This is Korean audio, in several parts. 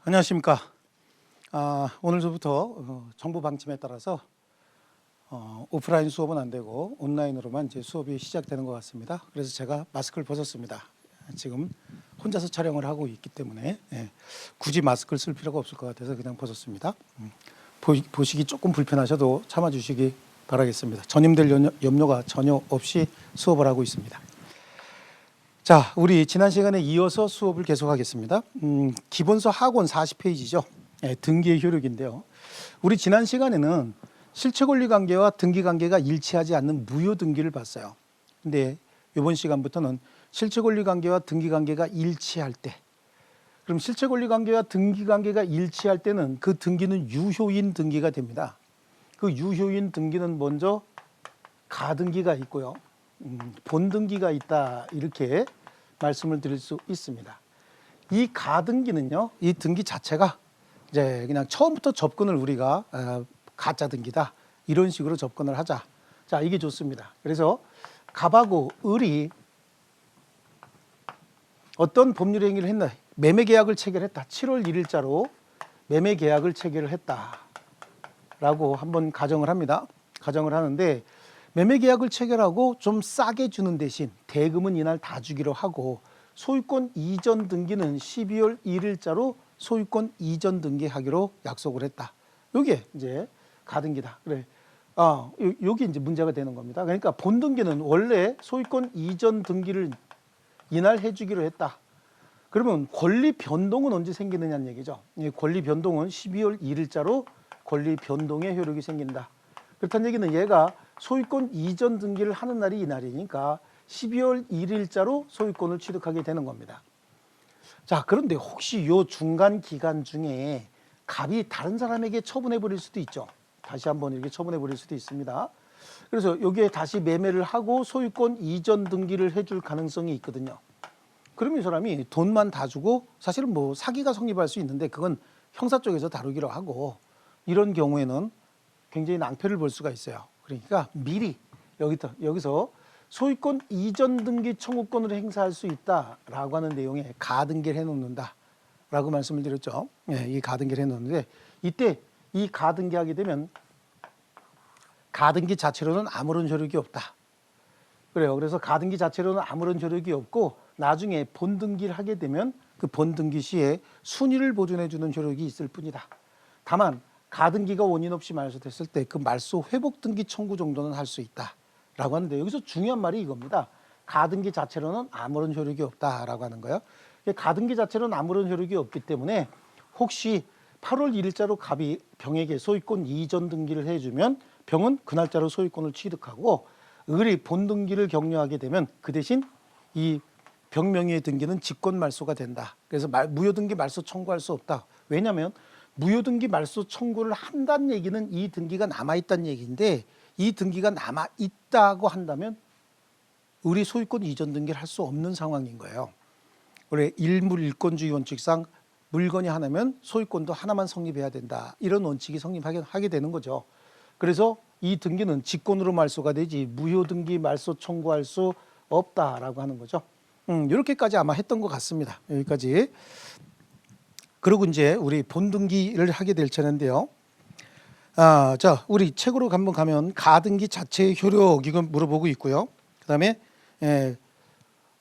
안녕하십니까. 오늘부터 정부 방침에 따라서 오프라인 수업은 안 되고 온라인으로만 이제 수업이 시작되는 것 같습니다. 그래서 제가 마스크를 벗었습니다. 지금 혼자서 촬영을 하고 있기 때문에 굳이 마스크를 쓸 필요가 없을 것 같아서 그냥 벗었습니다. 보시기 조금 불편하셔도 참아주시기 바라겠습니다. 전임될 염려가 전혀 없이 수업을 하고 있습니다. 자, 우리 지난 시간에 이어서 수업을 계속하겠습니다. 기본서 학원 40페이지죠. 등기의 효력인데요. 우리 지난 시간에는 실체권리관계와 등기관계가 일치하지 않는 무효등기를 봤어요. 근데 이번 시간부터는 실체권리관계와 등기관계가 일치할 때, 그럼 실체권리관계와 등기관계가 일치할 때는 그 등기는 유효인 등기가 됩니다. 그 유효인 등기는 먼저 가등기가 있고요. 본등기가 있다, 이렇게 말씀을 드릴 수 있습니다. 이 가등기는요, 이 등기 자체가 이제 그냥 처음부터 접근을 우리가 가짜 등기다, 이런 식으로 접근을 하자. 자, 이게 좋습니다. 그래서 갑하고 을이 어떤 법률 행위를 했나, 매매 계약을 체결했다. 7월 1일자로 매매 계약을 체결을 했다라고 한번 가정을 합니다. 가정을 하는데, 매매 계약을 체결하고 좀 싸게 주는 대신 대금은 이날 다 주기로 하고 소유권 이전 등기는 12월 1일자로 소유권 이전 등기하기로 약속을 했다. 이게 이제 가등기다. 그래. 여기 이제 문제가 되는 겁니다. 그러니까 본등기는 원래 소유권 이전 등기를 이날 해주기로 했다. 그러면 권리 변동은 언제 생기느냐는 얘기죠. 권리 변동은 12월 1일자로 권리 변동의 효력이 생긴다. 그렇다는 얘기는 얘가 소유권 이전 등기를 하는 날이 이날이니까 12월 1일자로 소유권을 취득하게 되는 겁니다. 자, 그런데 혹시 요 중간 기간 중에 갑이 다른 사람에게 처분해 버릴 수도 있죠. 다시 한번 이렇게 처분해 버릴 수도 있습니다. 그래서 여기에 다시 매매를 하고 소유권 이전 등기를 해줄 가능성이 있거든요. 그러면 이 사람이 돈만 다 주고, 사실은 뭐 사기가 성립할 수 있는데 그건 형사 쪽에서 다루기로 하고, 이런 경우에는 굉장히 낭패를 볼 수가 있어요. 그러니까 미리 여기서 소유권 이전 등기 청구권을 행사할 수 있다라고 하는 내용의 가등기를 해놓는다라고 말씀을 드렸죠. 이 가등기를 해놓는데, 이때 이 가등기하게 되면 가등기 자체로는 아무런 효력이 없다. 그래요. 그래서 가등기 자체로는 아무런 효력이 없고, 나중에 본등기를 하게 되면 그 본등기 시에 순위를 보존해 주는 효력이 있을 뿐이다. 다만 가등기가 원인 없이 말소됐을 때 그 말소 회복 등기 청구 정도는 할 수 있다라고 하는데, 여기서 중요한 말이 이겁니다. 가등기 자체로는 아무런 효력이 없다라고 하는 거예요. 가등기 자체로는 아무런 효력이 없기 때문에 혹시 8월 1일자로 갑이 병에게 소유권 이전 등기를 해주면 병은 그 날짜로 소유권을 취득하고, 을이 본등기를 격려하게 되면 그 대신 이 병명의의 등기는 직권 말소가 된다. 그래서 무효등기 말소 청구할 수 없다. 왜냐하면 무효등기 말소 청구를 한다는 얘기는 이 등기가 남아있다는 얘기인데, 이 등기가 남아있다고 한다면 을이 소유권 이전 등기를 할 수 없는 상황인 거예요. 그래, 일물일권주의 원칙상 물건이 하나면 소유권도 하나만 성립해야 된다, 이런 원칙이 성립하게 되는 거죠. 그래서 이 등기는 직권으로 말소가 되지 무효등기 말소 청구할 수 없다라고 하는 거죠. 이렇게까지 아마 했던 것 같습니다. 여기까지. 그리고 이제 우리 본등기를 하게 될 차례인데요. 자, 우리 책으로 한번 가면 가등기 자체의 효력, 이건 물어보고 있고요. 그다음에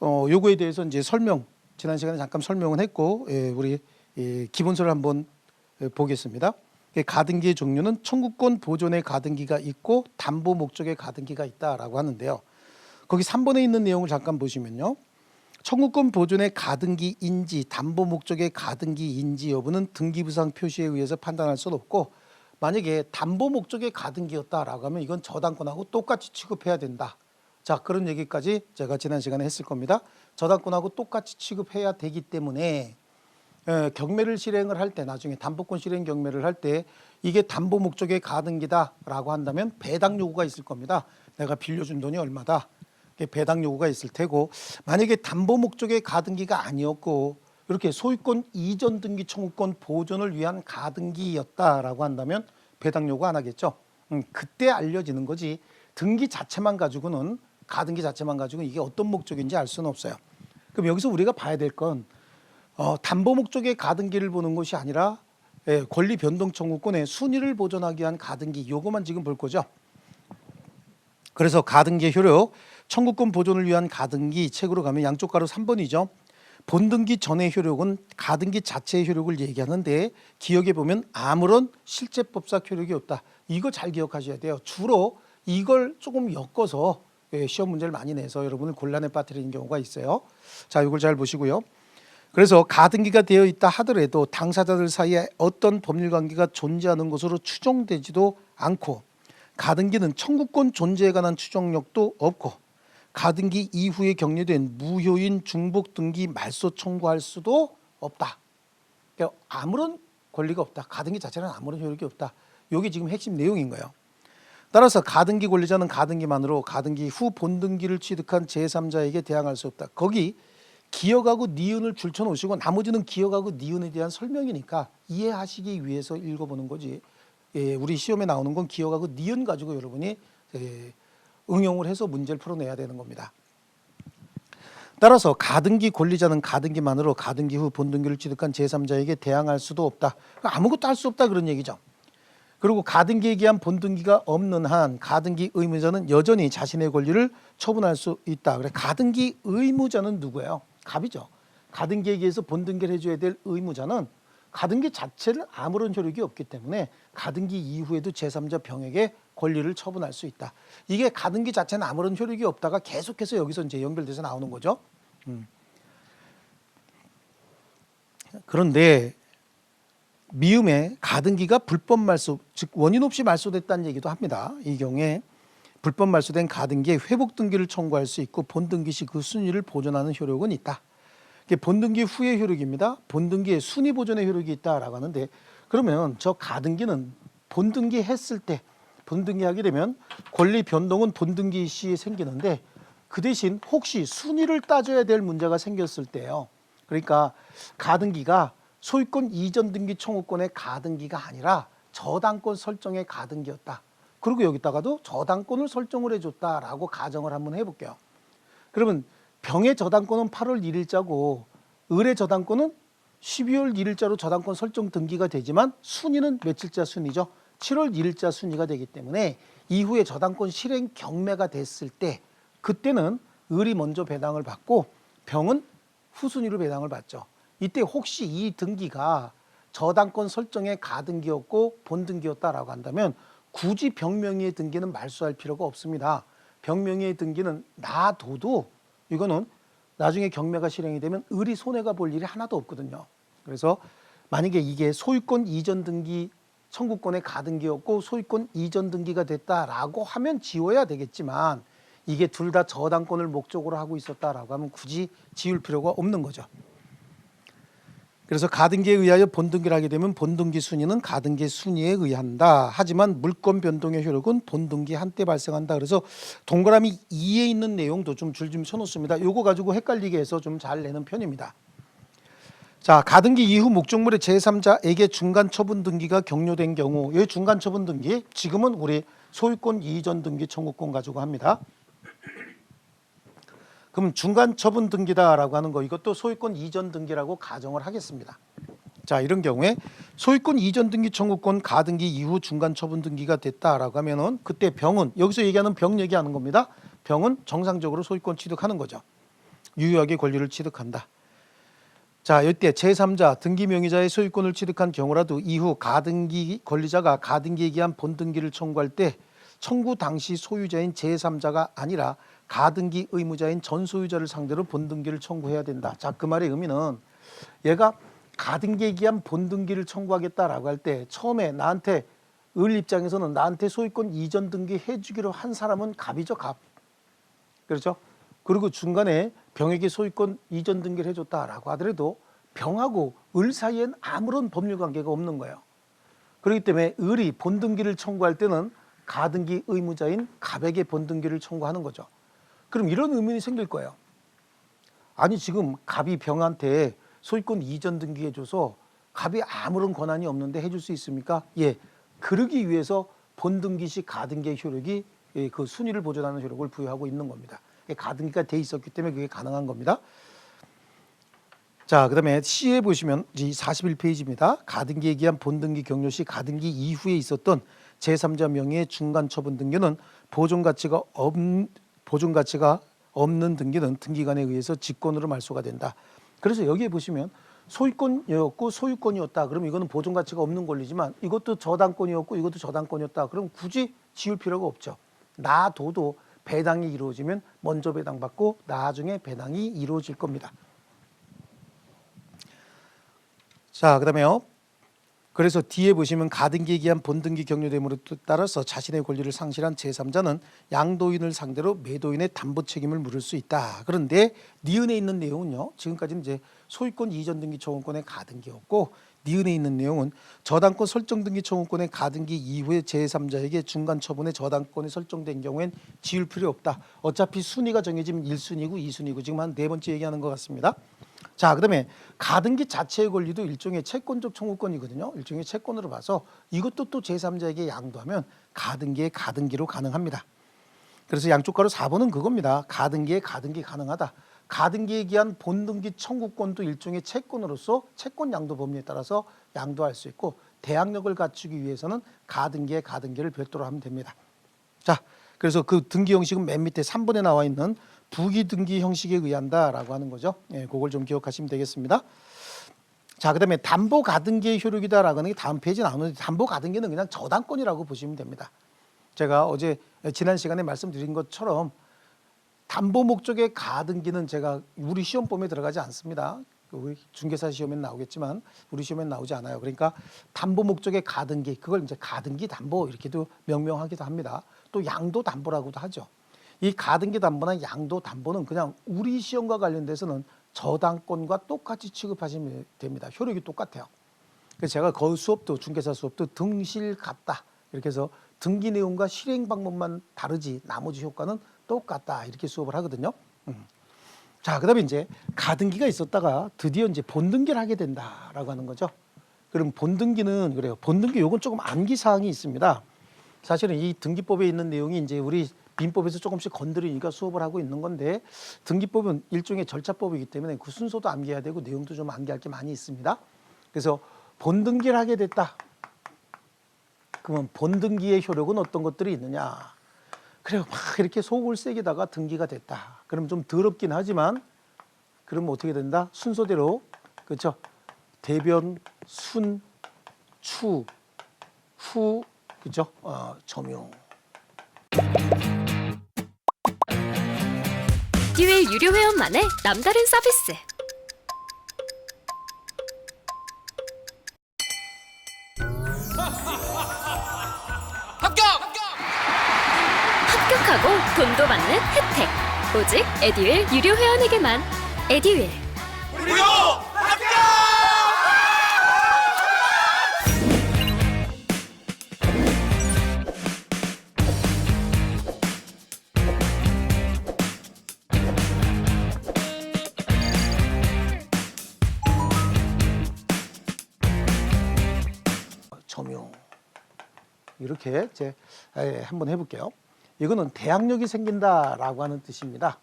요거에 대해서 이제 지난 시간에 잠깐 설명은 했고, 우리 기본서를 한번 보겠습니다. 가등기의 종류는 청구권 보존의 가등기가 있고 담보 목적의 가등기가 있다라고 하는데요. 거기 3번에 있는 내용을 잠깐 보시면요. 청구권 보존의 가등기 인지, 담보 목적의 가등기 인지 여부는 등기부상 표시에 의해서 판단할 수는 없고, 만약에 담보 목적의 가등기였다라고 하면 이건 저당권하고 똑같이 취급해야 된다. 자, 그런 얘기까지 제가 지난 시간에 했을 겁니다. 저당권하고 똑같이 취급해야 되기 때문에 경매를 실행을 할 때, 나중에 담보권 실행 경매를 할 때 이게 담보 목적의 가등기다라고 한다면 배당 요구가 있을 겁니다. 내가 빌려준 돈이 얼마다. 배당 요구가 있을 테고, 만약에 담보 목적의 가등기가 아니었고 이렇게 소유권 이전 등기 청구권 보존을 위한 가등기였다라고 한다면 배당 요구 안 하겠죠. 그때 알려지는 거지, 등기 자체만 가지고는, 가등기 자체만 가지고는 이게 어떤 목적인지 알 수는 없어요. 그럼 여기서 우리가 봐야 될 건 담보 목적의 가등기를 보는 것이 아니라 권리 변동 청구권의 순위를 보존하기 위한 가등기, 요거만 지금 볼 거죠. 그래서 가등기 효력, 청구권 보존을 위한 가등기 책으로 가면 양쪽 가로 3번이죠. 본등기 전의 효력은 가등기 자체의 효력을 얘기하는데 기억해 보면 아무런 실제법상 효력이 없다. 이거 잘 기억하셔야 돼요. 주로 이걸 조금 엮어서 시험 문제를 많이 내서 여러분을 곤란에 빠뜨리는 경우가 있어요. 자, 이걸 잘 보시고요. 그래서 가등기가 되어 있다 하더라도 당사자들 사이에 어떤 법률 관계가 존재하는 것으로 추정되지도 않고 가등기는 청구권 존재에 관한 추정력도 없고 가등기 이후에 격려된 무효인 중복 등기 말소 청구할 수도 없다. 그러니까 아무런 권리가 없다. 가등기 자체는 아무런 효력이 없다. 이게 지금 핵심 내용인 거예요. 따라서 가등기 권리자는 가등기만으로 가등기 후 본등기를 취득한 제3자에게 대항할 수 없다. 거기 기억하고 니은을 줄쳐놓으시고 나머지는 기억하고 니은에 대한 설명이니까 이해하시기 위해서 읽어보는 거지. 우리 시험에 나오는 건 기억하고 니은 가지고 여러분이 응용을 해서 문제를 풀어내야 되는 겁니다. 따라서 가등기 권리자는 가등기만으로 가등기 후 본등기를 취득한 제3자에게 대항할 수도 없다. 아무것도 할 수 없다 그런 얘기죠. 그리고 가등기에 기한 본등기가 없는 한 가등기 의무자는 여전히 자신의 권리를 처분할 수 있다. 그래 가등기 의무자는 누구예요? 갑이죠. 가등기에 의해서 본등기를 해줘야 될 의무자는 가등기 자체를 아무런 효력이 없기 때문에 가등기 이후에도 제3자 병에게 권리를 처분할 수 있다. 이게 가등기 자체는 아무런 효력이 없다가 계속해서 여기서 이제 연결돼서 나오는 거죠. 그런데 미음에 가등기가 불법 말소, 즉 원인 없이 말소됐다는 얘기도 합니다. 이 경우에 불법 말소된 가등기에 회복 등기를 청구할 수 있고 본등기 시 그 순위를 보존하는 효력은 있다. 이게 본등기 후의 효력입니다. 본등기에 순위 보존의 효력이 있다라고 하는데 그러면 저 가등기는 본등기 했을 때 본등기 하게 되면 권리 변동은 본등기 시에 생기는데 그 대신 혹시 순위를 따져야 될 문제가 생겼을 때요. 그러니까 가등기가 소유권 이전 등기 청구권의 가등기가 아니라 저당권 설정의 가등기였다. 그리고 여기다가도 저당권을 설정을 해줬다라고 가정을 한번 해볼게요. 그러면 병의 저당권은 8월 1일자고 을의 저당권은 12월 1일자로 저당권 설정 등기가 되지만 순위는 며칠자 순위죠. 7월 1일자 순위가 되기 때문에 이후에 저당권 실행 경매가 됐을 때 그때는 을이 먼저 배당을 받고 병은 후순위로 배당을 받죠. 이때 혹시 이 등기가 저당권 설정의 가등기였고 본등기였다라고 한다면 굳이 병명의의 등기는 말소할 필요가 없습니다. 병명의의 등기는 놔둬도 이거는 나중에 경매가 실행이 되면 을이 손해가 볼 일이 하나도 없거든요. 그래서 만약에 이게 소유권 이전 등기 청구권의 가등기였고 소유권 이전 등기가 됐다라고 하면 지워야 되겠지만 이게 둘 다 저당권을 목적으로 하고 있었다라고 하면 굳이 지울 필요가 없는 거죠. 그래서 가등기에 의하여 본등기를 하게 되면 본등기 순위는 가등기 순위에 의한다. 하지만 물권 변동의 효력은 본등기 한때 발생한다. 그래서 동그라미 2에 있는 내용도 좀 줄 좀 쳐놓습니다. 요거 가지고 헷갈리게 해서 좀 잘 내는 편입니다. 자, 가등기 이후 목적물의 제3자에게 중간 처분 등기가 격려된 경우 이 중간 처분 등기 지금은 우리 소유권 이전 등기 청구권 가지고 합니다. 그럼 중간 처분 등기다라고 하는 거 이것도 소유권 이전 등기라고 가정을 하겠습니다. 자, 이런 경우에 소유권 이전 등기 청구권 가등기 이후 중간 처분 등기가 됐다라고 하면은 그때 병은 여기서 얘기하는 병 얘기하는 겁니다. 병은 정상적으로 소유권 취득하는 거죠. 유효하게 권리를 취득한다. 자, 이때 제3자 등기 명의자의 소유권을 취득한 경우라도 이후 가등기 권리자가 가등기에 기한 본등기를 청구할 때 청구 당시 소유자인 제3자가 아니라 가등기 의무자인 전 소유자를 상대로 본등기를 청구해야 된다. 자, 그 말의 의미는 얘가 가등기에 기한 본등기를 청구하겠다라고 할 때 처음에 나한테 을 입장에서는 나한테 소유권 이전 등기 해주기로 한 사람은 갑이죠, 갑. 그렇죠? 그리고 중간에 병에게 소유권 이전 등기를 해줬다라고 하더라도 병하고 을 사이엔 아무런 법률 관계가 없는 거예요. 그렇기 때문에 을이 본등기를 청구할 때는 가등기 의무자인 갑에게 본등기를 청구하는 거죠. 그럼 이런 의문이 생길 거예요. 아니 지금 갑이 병한테 소유권 이전 등기해줘서 갑이 아무런 권한이 없는데 해줄 수 있습니까? 예, 그러기 위해서 본등기 시 가등기의 효력이 그 순위를 보존하는 효력을 부여하고 있는 겁니다. 가등기가 돼 있었기 때문에 그게 가능한 겁니다. 자, 그다음에 C에 보시면 이 41페이지입니다. 가등기에 기한 본등기 격려 시 가등기 이후에 있었던 제3자 명의의 중간 처분 등기는 보존 가치가 없는 등기는 등기관에 의해서 직권으로 말소가 된다. 그래서 여기에 보시면 소유권이었고 소유권이었다. 그럼 이거는 보존 가치가 없는 권리지만 이것도 저당권이었고 이것도 저당권이었다. 그럼 굳이 지울 필요가 없죠. 놔둬도 배당이 이루어지면 먼저 배당받고 나중에 배당이 이루어질 겁니다. 자, 그다음에요. 그래서 뒤에 보시면 가등기에 기한 본등기 격려됨으로 따라서 자신의 권리를 상실한 제3자는 양도인을 상대로 매도인의 담보 책임을 물을 수 있다. 그런데 니은에 있는 내용은요. 지금까지는 이제 소유권 이전 등기 청구권의 가등기였고 니은에 있는 내용은 저당권 설정 등기 청구권의 가등기 이후에 제3자에게 중간 처분의 저당권이 설정된 경우엔 지울 필요 없다. 어차피 순위가 정해지면 1순위고 2순위고 지금 한 네 번째 얘기하는 것 같습니다. 자, 그다음에 가등기 자체의 권리도 일종의 채권적 청구권이거든요. 일종의 채권으로 봐서 이것도 또 제3자에게 양도하면 가등기의 가등기로 가능합니다. 그래서 양쪽 가로 4번은 그겁니다. 가등기의 가등기 가능하다. 가등기에 기한 본등기 청구권도 일종의 채권으로서 채권 양도 법리에 따라서 양도할 수 있고 대항력을 갖추기 위해서는 가등기의 가등기를 별도로 하면 됩니다. 자, 그래서 그 등기 형식은 맨 밑에 3번에 나와 있는 부기 등기 형식에 의한다라고 하는 거죠. 예, 그걸 좀 기억하시면 되겠습니다. 자, 그다음에 담보 가등기의 효력이다라고 하는 게 다음 페이지에 나오는데 담보 가등기는 그냥 저당권이라고 보시면 됩니다. 제가 어제 지난 시간에 말씀드린 것처럼 담보 목적의 가등기는 제가 우리 시험범위에 들어가지 않습니다. 우리 중개사 시험에는 나오겠지만 우리 시험에는 나오지 않아요. 그러니까 담보 목적의 가등기, 그걸 이제 가등기 담보 이렇게도 명명하기도 합니다. 또 양도 담보라고도 하죠. 이 가등기 담보나 양도 담보는 그냥 우리 시험과 관련돼서는 저당권과 똑같이 취급하시면 됩니다. 효력이 똑같아요. 그래서 제가 그 수업도 중개사 수업도 등실 같다 이렇게 해서 등기 내용과 실행 방법만 다르지 나머지 효과는 똑같다 이렇게 수업을 하거든요. 자, 그다음에 이제 가등기가 있었다가 드디어 이제 본등기를 하게 된다라고 하는 거죠. 그럼 본등기는 그래요. 본등기 요건 조금 암기 사항이 있습니다. 사실은 이 등기법에 있는 내용이 이제 우리 민법에서 조금씩 건드리니까 수업을 하고 있는 건데 등기법은 일종의 절차법이기 때문에 그 순서도 암기해야 되고 내용도 좀 암기할 게 많이 있습니다. 그래서 본등기를 하게 됐다. 그러면 본등기의 효력은 어떤 것들이 있느냐. 그래요. 막 이렇게 속을 새기다가 등기가 됐다. 그럼 좀 더럽긴 하지만 그러면 어떻게 된다? 순서대로 그렇죠. 대변, 순, 추, 후, 그죠? 점용. 에듀윌 유료 회원만의 남다른 서비스. 합격하고 돈도 받는 혜택. 오직 에듀윌 유료 회원에게만. 에듀윌. 무료 합격! 점용. 이렇게 이제 한번 해볼게요. 이거는 대항력이 생긴다라고 하는 뜻입니다.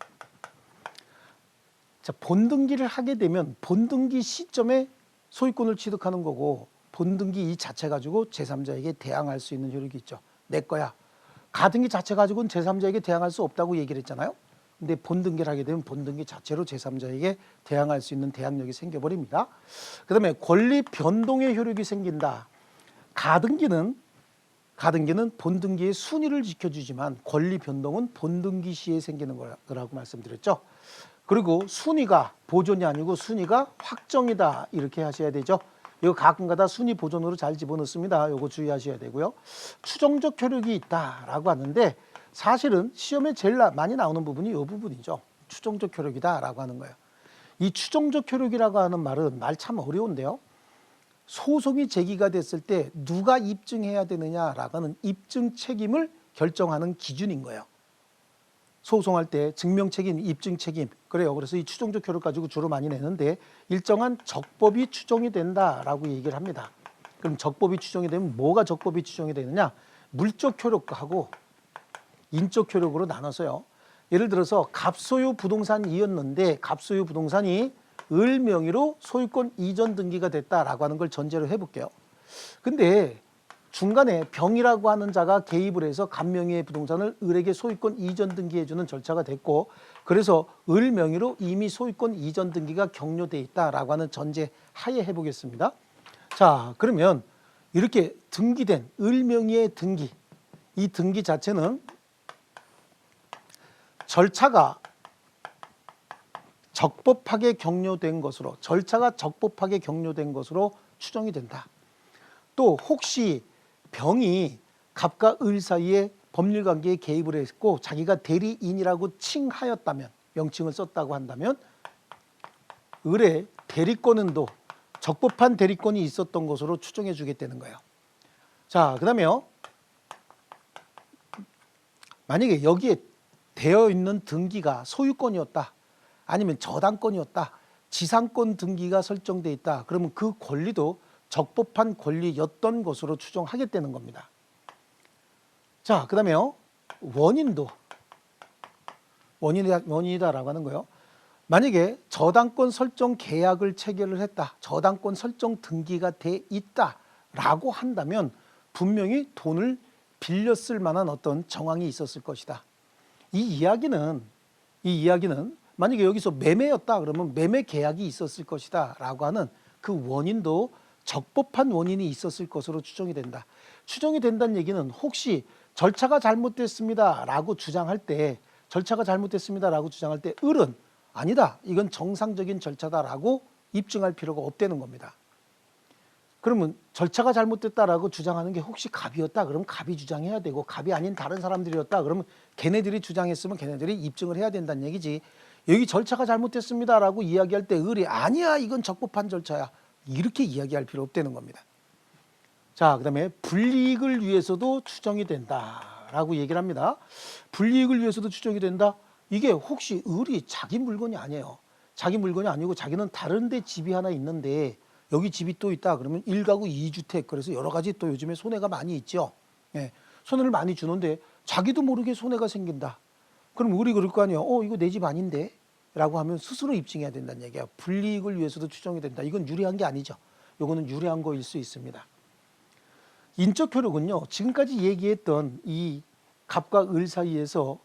자, 본등기를 하게 되면 본등기 시점에 소유권을 취득하는 거고 본등기 이 자체 가지고 제3자에게 대항할 수 있는 효력이 있죠. 내 거야. 가등기 자체 가지고는 제3자에게 대항할 수 없다고 얘기를 했잖아요. 근데 본등기를 하게 되면 본등기 자체로 제3자에게 대항할 수 있는 대항력이 생겨버립니다. 그 다음에 권리 변동의 효력이 생긴다. 가등기는 본등기의 순위를 지켜주지만 권리 변동은 본등기 시에 생기는 거라고 말씀드렸죠. 그리고 순위가 보존이 아니고 순위가 확정이다 이렇게 하셔야 되죠. 이거 가끔가다 순위 보존으로 잘 집어넣습니다. 이거 주의하셔야 되고요. 추정적 효력이 있다라고 하는데 사실은 시험에 제일 많이 나오는 부분이 이 부분이죠. 추정적 효력이다라고 하는 거예요. 이 추정적 효력이라고 하는 말은 말 참 어려운데요. 소송이 제기가 됐을 때 누가 입증해야 되느냐라고 하는 입증 책임을 결정하는 기준인 거예요. 소송할 때 증명 책임, 입증 책임. 그래요. 그래서 이 추정적 효력 가지고 주로 많이 내는데 일정한 적법이 추정이 된다라고 얘기를 합니다. 그럼 적법이 추정이 되면 뭐가 적법이 추정이 되느냐? 물적 효력하고 인적 효력으로 나눠서요. 예를 들어서 갑소유 부동산이었는데 갑소유 부동산이 을 명의로 소유권 이전 등기가 됐다라고 하는 걸 전제로 해볼게요. 근데 중간에 병이라고 하는 자가 개입을 해서 간 명의의 부동산을 을에게 소유권 이전 등기해주는 절차가 됐고, 그래서 을 명의로 이미 소유권 이전 등기가 격려돼 있다라고 하는 전제 하에 해보겠습니다. 자, 그러면 이렇게 등기된 을 명의의 등기, 이 등기 자체는 절차가 적법하게 격려된 것으로, 절차가 적법하게 격려된 것으로 추정이 된다. 또 혹시 병이 갑과 을 사이에 법률 관계에 개입을 했고 자기가 대리인이라고 칭하였다면, 명칭을 썼다고 한다면 을의 대리권은도 적법한 대리권이 있었던 것으로 추정해 주겠다는 거예요. 자, 그다음에요. 만약에 여기에 되어 있는 등기가 소유권이었다, 아니면 저당권이었다, 지상권 등기가 설정돼 있다, 그러면 그 권리도 적법한 권리였던 것으로 추정하겠다는 겁니다. 자, 그 다음에요. 원인도 원인이다라고 하는 거예요. 만약에 저당권 설정 계약을 체결을 했다, 저당권 설정 등기가 돼 있다라고 한다면 분명히 돈을 빌렸을 만한 어떤 정황이 있었을 것이다. 이 이야기는 만약에 여기서 매매였다 그러면 매매 계약이 있었을 것이다 라고 하는 그 원인도 적법한 원인이 있었을 것으로 추정이 된다. 추정이 된다는 얘기는 혹시 절차가 잘못됐습니다 라고 주장할 때, 을은 아니다, 이건 정상적인 절차다라고 입증할 필요가 없다는 겁니다. 그러면 절차가 잘못됐다라고 주장하는 게 혹시 갑이었다 그러면 갑이 주장해야 되고, 갑이 아닌 다른 사람들이었다 그러면 걔네들이 주장했으면 걔네들이 입증을 해야 된다는 얘기지, 여기 절차가 잘못됐습니다라고 이야기할 때 을이 아니야, 이건 적법한 절차야, 이렇게 이야기할 필요 없다는 겁니다. 자, 그 다음에 불이익을 위해서도 추정이 된다라고 얘기를 합니다. 불이익을 위해서도 추정이 된다. 이게 혹시 을이 자기 물건이 아니에요. 자기 물건이 아니고 자기는 다른 데 집이 하나 있는데 여기 집이 또 있다 그러면 1가구 2주택, 그래서 여러 가지 또 요즘에 손해가 많이 있죠. 예, 손해를 많이 주는데 자기도 모르게 손해가 생긴다. 그럼 을이 그럴 거 아니에요. 이거 내 집 아닌데? 라고 하면 스스로 입증해야 된다는 얘기야. 불이익을 위해서도 추정이 된다. 이건 유리한 게 아니죠. 이거는 유리한 거일 수 있습니다. 인적 효력은요, 지금까지 얘기했던 이 갑과 을 사이에서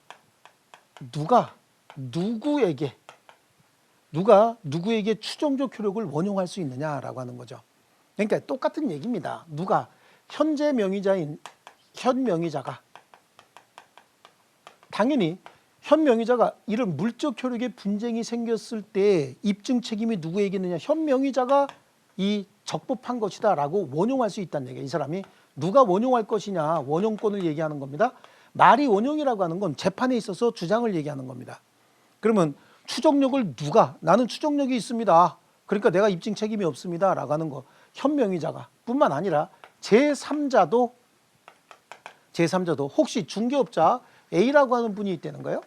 누가 누구에게 추정적 효력을 원용할 수 있느냐라고 하는 거죠. 그러니까 똑같은 얘기입니다. 누가 현재 명의자인 현 명의자가, 당연히 현 명의자가 이런 물적 효력의 분쟁이 생겼을 때 입증 책임이 누구에게 있느냐, 현 명의자가 이 적법한 것이다라고 원용할 수 있다는 얘기예요. 이 사람이 누가 원용할 것이냐, 원용권을 얘기하는 겁니다. 말이 원용이라고 하는 건 재판에 있어서 주장을 얘기하는 겁니다. 그러면 추정력을 나는 추정력이 있습니다, 그러니까 내가 입증 책임이 없습니다 라고 하는 거, 현 명의자가 뿐만 아니라 제3자도 혹시 중개업자 A라고 하는 분이 있다는 거예요.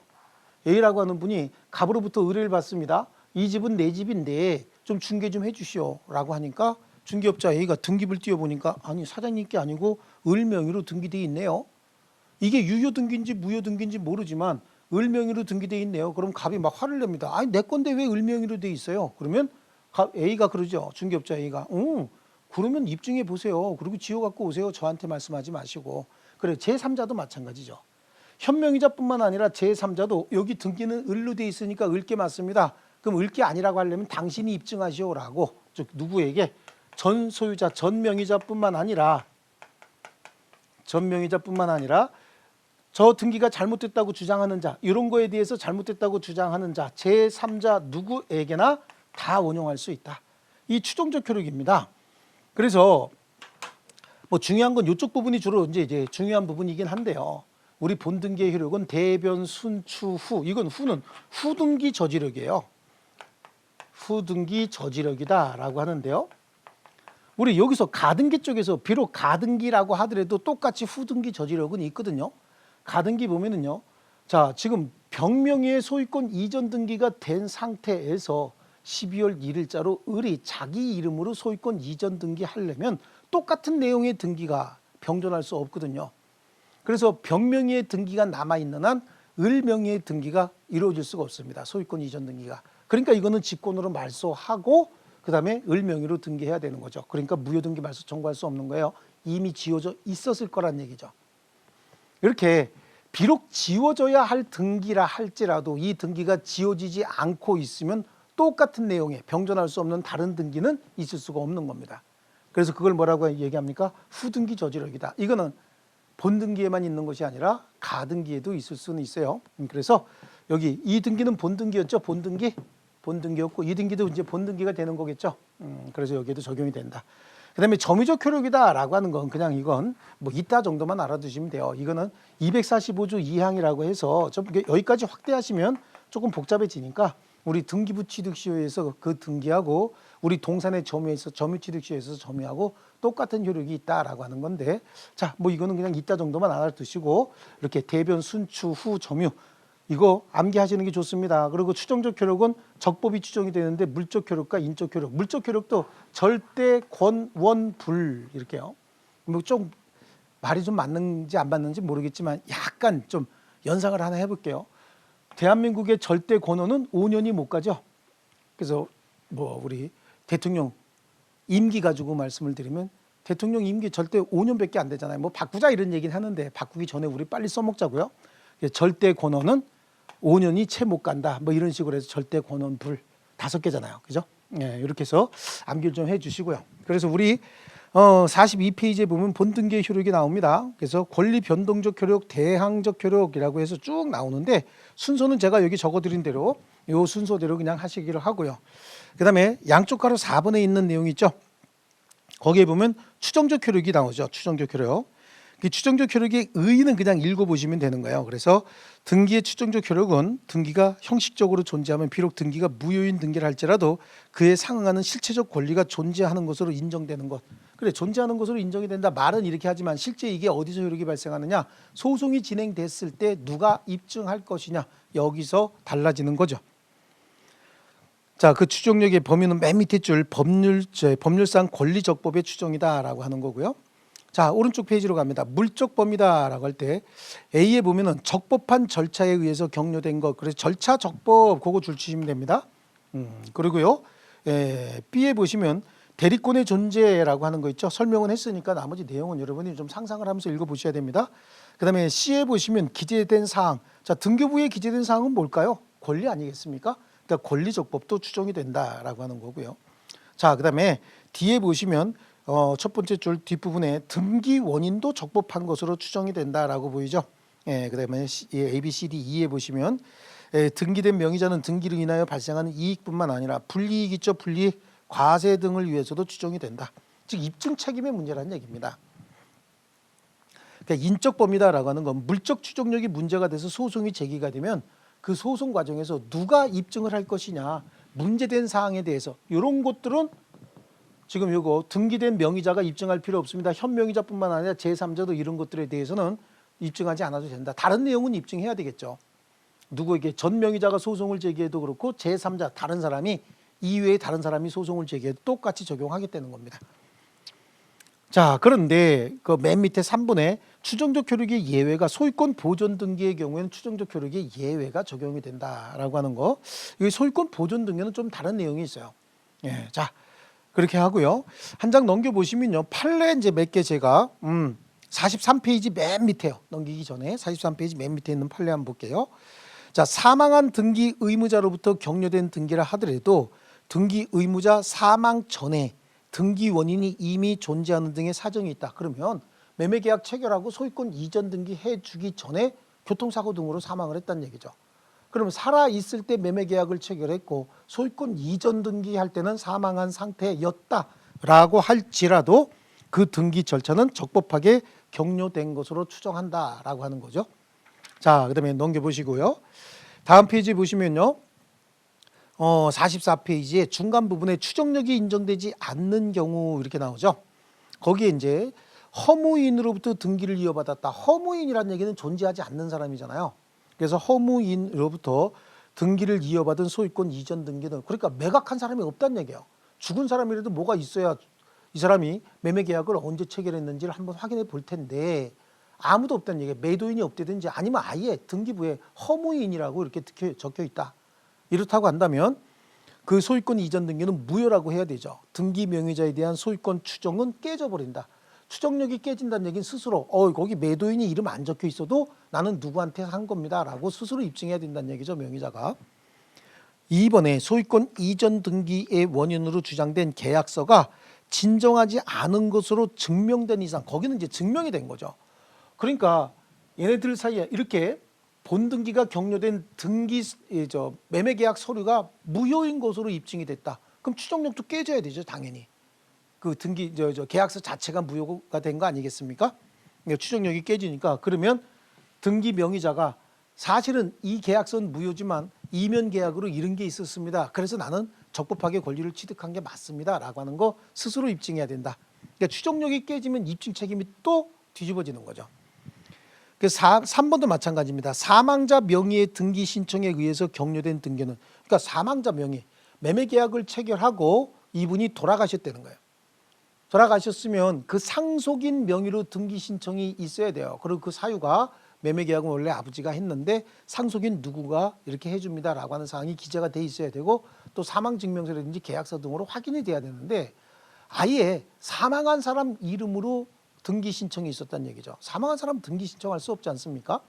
A라고 하는 분이 갑으로부터 의뢰를 받습니다. 이 집은 내 집인데 좀 중개 좀 해주시오 라고 하니까 중개업자 A가 등기부를 띄워보니까 아니, 사장님께 아니고 을 명의로 등기되어 있네요. 이게 유효 등기인지 무효 등기인지 모르지만 을 명의로 등기되어 있네요. 그럼 갑이 막 화를 냅니다. 아니, 내 건데 왜 을 명의로 돼 있어요? 그러면 A가 그러죠. 중개업자 A가 그러면 입증해 보세요. 그리고 지호 갖고 오세요. 저한테 말씀하지 마시고. 그래, 제3자도 마찬가지죠. 현명의자뿐만 아니라 제3자도 여기 등기는 을로 돼 있으니까 을게 맞습니다. 그럼 을게 아니라고 하려면 당신이 입증하시오라고, 즉 누구에게, 전 소유자, 전 명의자뿐만 아니라 저 등기가 잘못됐다고 주장하는 자, 이런 거에 대해서 잘못됐다고 주장하는 자, 제3자 누구에게나 다 원용할 수 있다. 이 추정적 효력입니다. 그래서 뭐 중요한 건 이쪽 부분이 주로 이제 중요한 부분이긴 한데요. 우리 본등기의 효력은 대변 순추 후, 이건 후는 후등기 저지력이에요. 후등기 저지력이다라고 하는데요. 우리 여기서 가등기 쪽에서 비록 가등기라고 하더라도 똑같이 후등기 저지력은 있거든요. 가등기 보면은요, 자, 지금 병명의의 소유권 이전 등기가 된 상태에서 12월 1일자로 을이 자기 이름으로 소유권 이전 등기 하려면 똑같은 내용의 등기가 병존할 수 없거든요. 그래서 병명의의 등기가 남아있는 한 을 명의의 등기가 이루어질 수가 없습니다. 소유권 이전 등기가. 그러니까 이거는 직권으로 말소하고 그다음에 을 명의로 등기해야 되는 거죠. 그러니까 무효등기 말소 청구할 수 없는 거예요. 이미 지워져 있었을 거란 얘기죠. 이렇게 비록 지워져야 할 등기라 할지라도 이 등기가 지워지지 않고 있으면 똑같은 내용의 병존할 수 없는 다른 등기는 있을 수가 없는 겁니다. 그래서 그걸 뭐라고 얘기합니까? 후등기 저지력이다. 이거는 본등기에만 있는 것이 아니라 가등기에도 있을 수는 있어요. 그래서 여기 이 등기는 본등기였죠. 본등기였고 이 등기도 이제 본등기가 되는 거겠죠. 그래서 여기에도 적용이 된다. 그다음에 점유적 효력이다라고 하는 건 그냥 이건 뭐 있다 정도만 알아두시면 돼요. 이거는 245조 2항이라고 해서 좀 여기까지 확대하시면 조금 복잡해지니까 우리 등기부 취득시효에서 그 등기하고 우리 동산의 점유에서 점유취득시효에서 점유하고 똑같은 효력이 있다라고 하는 건데, 자, 뭐 이거는 그냥 있다 정도만 알아두시고 이렇게 대변 순추 후 점유 이거 암기하시는 게 좋습니다. 그리고 추정적 효력은 적법이 추정이 되는데 물적 효력과 인적 효력, 물적 효력도 절대 권, 원, 불 이렇게요. 뭐 좀 말이 좀 맞는지 안 맞는지 모르겠지만 약간 좀 연상을 하나 해볼게요. 대한민국의 절대 권한은 5년이 못 가죠. 그래서 뭐 우리 대통령 임기 가지고 말씀을 드리면 대통령 임기 절대 5년밖에 안 되잖아요. 뭐 바꾸자 이런 얘기는 하는데 바꾸기 전에 우리 빨리 써먹자고요. 절대 권한은 5년이 채 못 간다. 뭐 이런 식으로 해서 절대 권한 불 5개잖아요. 그죠? 예, 이렇게 해서 암기를 좀 해주시고요. 그래서 우리 42페이지에 보면 본등기의 효력이 나옵니다. 그래서 권리 변동적 효력, 대항적 효력이라고 해서 쭉 나오는데 순서는 제가 여기 적어드린 대로 이 순서대로 그냥 하시기를 하고요. 그다음에 양쪽 가로 4번에 있는 내용 있죠. 거기에 보면 추정적 효력이 나오죠. 추정적 효력. 이 추정적 효력의 의의는 그냥 읽어보시면 되는 거예요. 그래서 등기의 추정적 효력은 등기가 형식적으로 존재하면 비록 등기가 무효인 등기를 할지라도 그에 상응하는 실체적 권리가 존재하는 것으로 인정되는 것. 그래, 존재하는 것으로 인정이 된다. 말은 이렇게 하지만 실제 이게 어디서 효력이 발생하느냐. 소송이 진행됐을 때 누가 입증할 것이냐. 여기서 달라지는 거죠. 자, 그 추정력의 범위는 맨 밑에 줄 법률상 권리적법의 추정이다라고 하는 거고요. 자, 오른쪽 페이지로 갑니다. 물적 범위다라고 할 때 A에 보면은 적법한 절차에 의해서 격려된 것. 그래서 절차 적법 그거 줄 치시면 됩니다. 그리고요. B에 보시면 대리권의 존재라고 하는 거 있죠. 설명은 했으니까 나머지 내용은 여러분이 좀 상상을 하면서 읽어보셔야 됩니다. 그다음에 C에 보시면 기재된 사항. 자, 등기부에 기재된 사항은 뭘까요? 권리 아니겠습니까? 그러니까 권리적법도 추정이 된다라고 하는 거고요. 자, 그다음에 D에 보시면 첫 번째 줄 뒷부분에 등기 원인도 적법한 것으로 추정이 된다라고 보이죠. 그다음에 A, B, C, D, E에 보시면 등기된 명의자는 등기로 인하여 발생하는 이익뿐만 아니라 불이익 있죠. 불이익, 과세 등을 위해서도 추정이 된다. 즉 입증 책임의 문제라는 얘기입니다. 그러니까 인적 범위다라고 하는 건 물적 추정력이 문제가 돼서 소송이 제기가 되면 그 소송 과정에서 누가 입증을 할 것이냐, 문제된 사항에 대해서 이런 것들은 지금 이거 등기된 명의자가 입증할 필요 없습니다. 현 명의자뿐만 아니라 제3자도 이런 것들에 대해서는 입증하지 않아도 된다. 다른 내용은 입증해야 되겠죠. 누구에게 전 명의자가 소송을 제기해도 그렇고 제3자 다른 사람이 이외에 다른 사람이 소송을 제기해도 똑같이 적용하겠다는 겁니다. 자, 그런데 그 맨 밑에 3번에 추정적 효력의 예외가 소유권 보존 등기의 경우에는 추정적 효력의 예외가 적용이 된다라고 하는 거. 이 소유권 보존 등기는 좀 다른 내용이 있어요. 예, 자. 그렇게 하고요. 한 장 넘겨보시면요. 판례 이제 몇 개 제가 43페이지 맨 밑에요. 넘기기 전에 43페이지 맨 밑에 있는 판례 한번 볼게요. 자, 사망한 등기 의무자로부터 격려된 등기라 하더라도 등기 의무자 사망 전에 등기 원인이 이미 존재하는 등의 사정이 있다. 그러면 매매계약 체결하고 소유권 이전 등기 해주기 전에 교통사고 등으로 사망을 했다는 얘기죠. 그러면 살아있을 때 매매계약을 체결했고 소유권 이전 등기할 때는 사망한 상태였다라고 할지라도 그 등기 절차는 적법하게 격려된 것으로 추정한다라고 하는 거죠. 자, 그다음에 넘겨보시고요. 다음 페이지 보시면요. 44페이지에 중간 부분에 추정력이 인정되지 않는 경우 이렇게 나오죠. 거기에 이제 허무인으로부터 등기를 이어받았다. 허무인이라는 얘기는 존재하지 않는 사람이잖아요. 그래서 허무인으로부터 등기를 이어받은 소유권 이전 등기는 그러니까 매각한 사람이 없다는 얘기예요. 죽은 사람이라도 뭐가 있어야 이 사람이 매매 계약을 언제 체결했는지를 한번 확인해 볼 텐데 아무도 없다는 얘기예요. 매도인이 없다든지 아니면 아예 등기부에 허무인이라고 이렇게 적혀 있다. 이렇다고 한다면 그 소유권 이전 등기는 무효라고 해야 되죠. 등기 명의자에 대한 소유권 추정은 깨져버린다. 추정력이 깨진다는 얘기는 스스로 거기 매도인이 이름 안 적혀 있어도 나는 누구한테 한 겁니다 라고 스스로 입증해야 된다는 얘기죠. 명의자가. 2번에 소유권 이전 등기의 원인으로 주장된 계약서가 진정하지 않은 것으로 증명된 이상, 거기는 이제 증명이 된 거죠. 그러니까 얘네들 사이에 이렇게 본등기가 격려된 매매계약 서류가 무효인 것으로 입증이 됐다. 그럼 추정력도 깨져야 되죠, 당연히. 그 등기 계약서 자체가 무효가 된 거 아니겠습니까? 추정력이 깨지니까. 그러면 등기 명의자가 사실은 이 계약서는 무효지만 이면 계약으로 이런 게 있었습니다. 그래서 나는 적법하게 권리를 취득한 게 맞습니다라고 하는 거 스스로 입증해야 된다. 그러니까 추정력이 깨지면 입증 책임이 또 뒤집어지는 거죠. 3번도 마찬가지입니다. 사망자 명의의 등기 신청에 의해서 격려된 등기는, 그러니까 사망자 명의, 매매 계약을 체결하고 이분이 돌아가셨다는 거예요. 돌아가셨으면 그 상속인 명의로 등기 신청이 있어야 돼요. 그리고 그 사유가 매매 계약은 원래 아버지가 했는데 상속인 누구가 이렇게 해줍니다라고 하는 사항이 기재가 돼 있어야 되고 또 사망증명서라든지 계약서 등으로 확인이 돼야 되는데 아예 사망한 사람 이름으로 등기 신청이 있었다는 얘기죠. 사망한 사람 등기 신청할 수 없지 않습니까?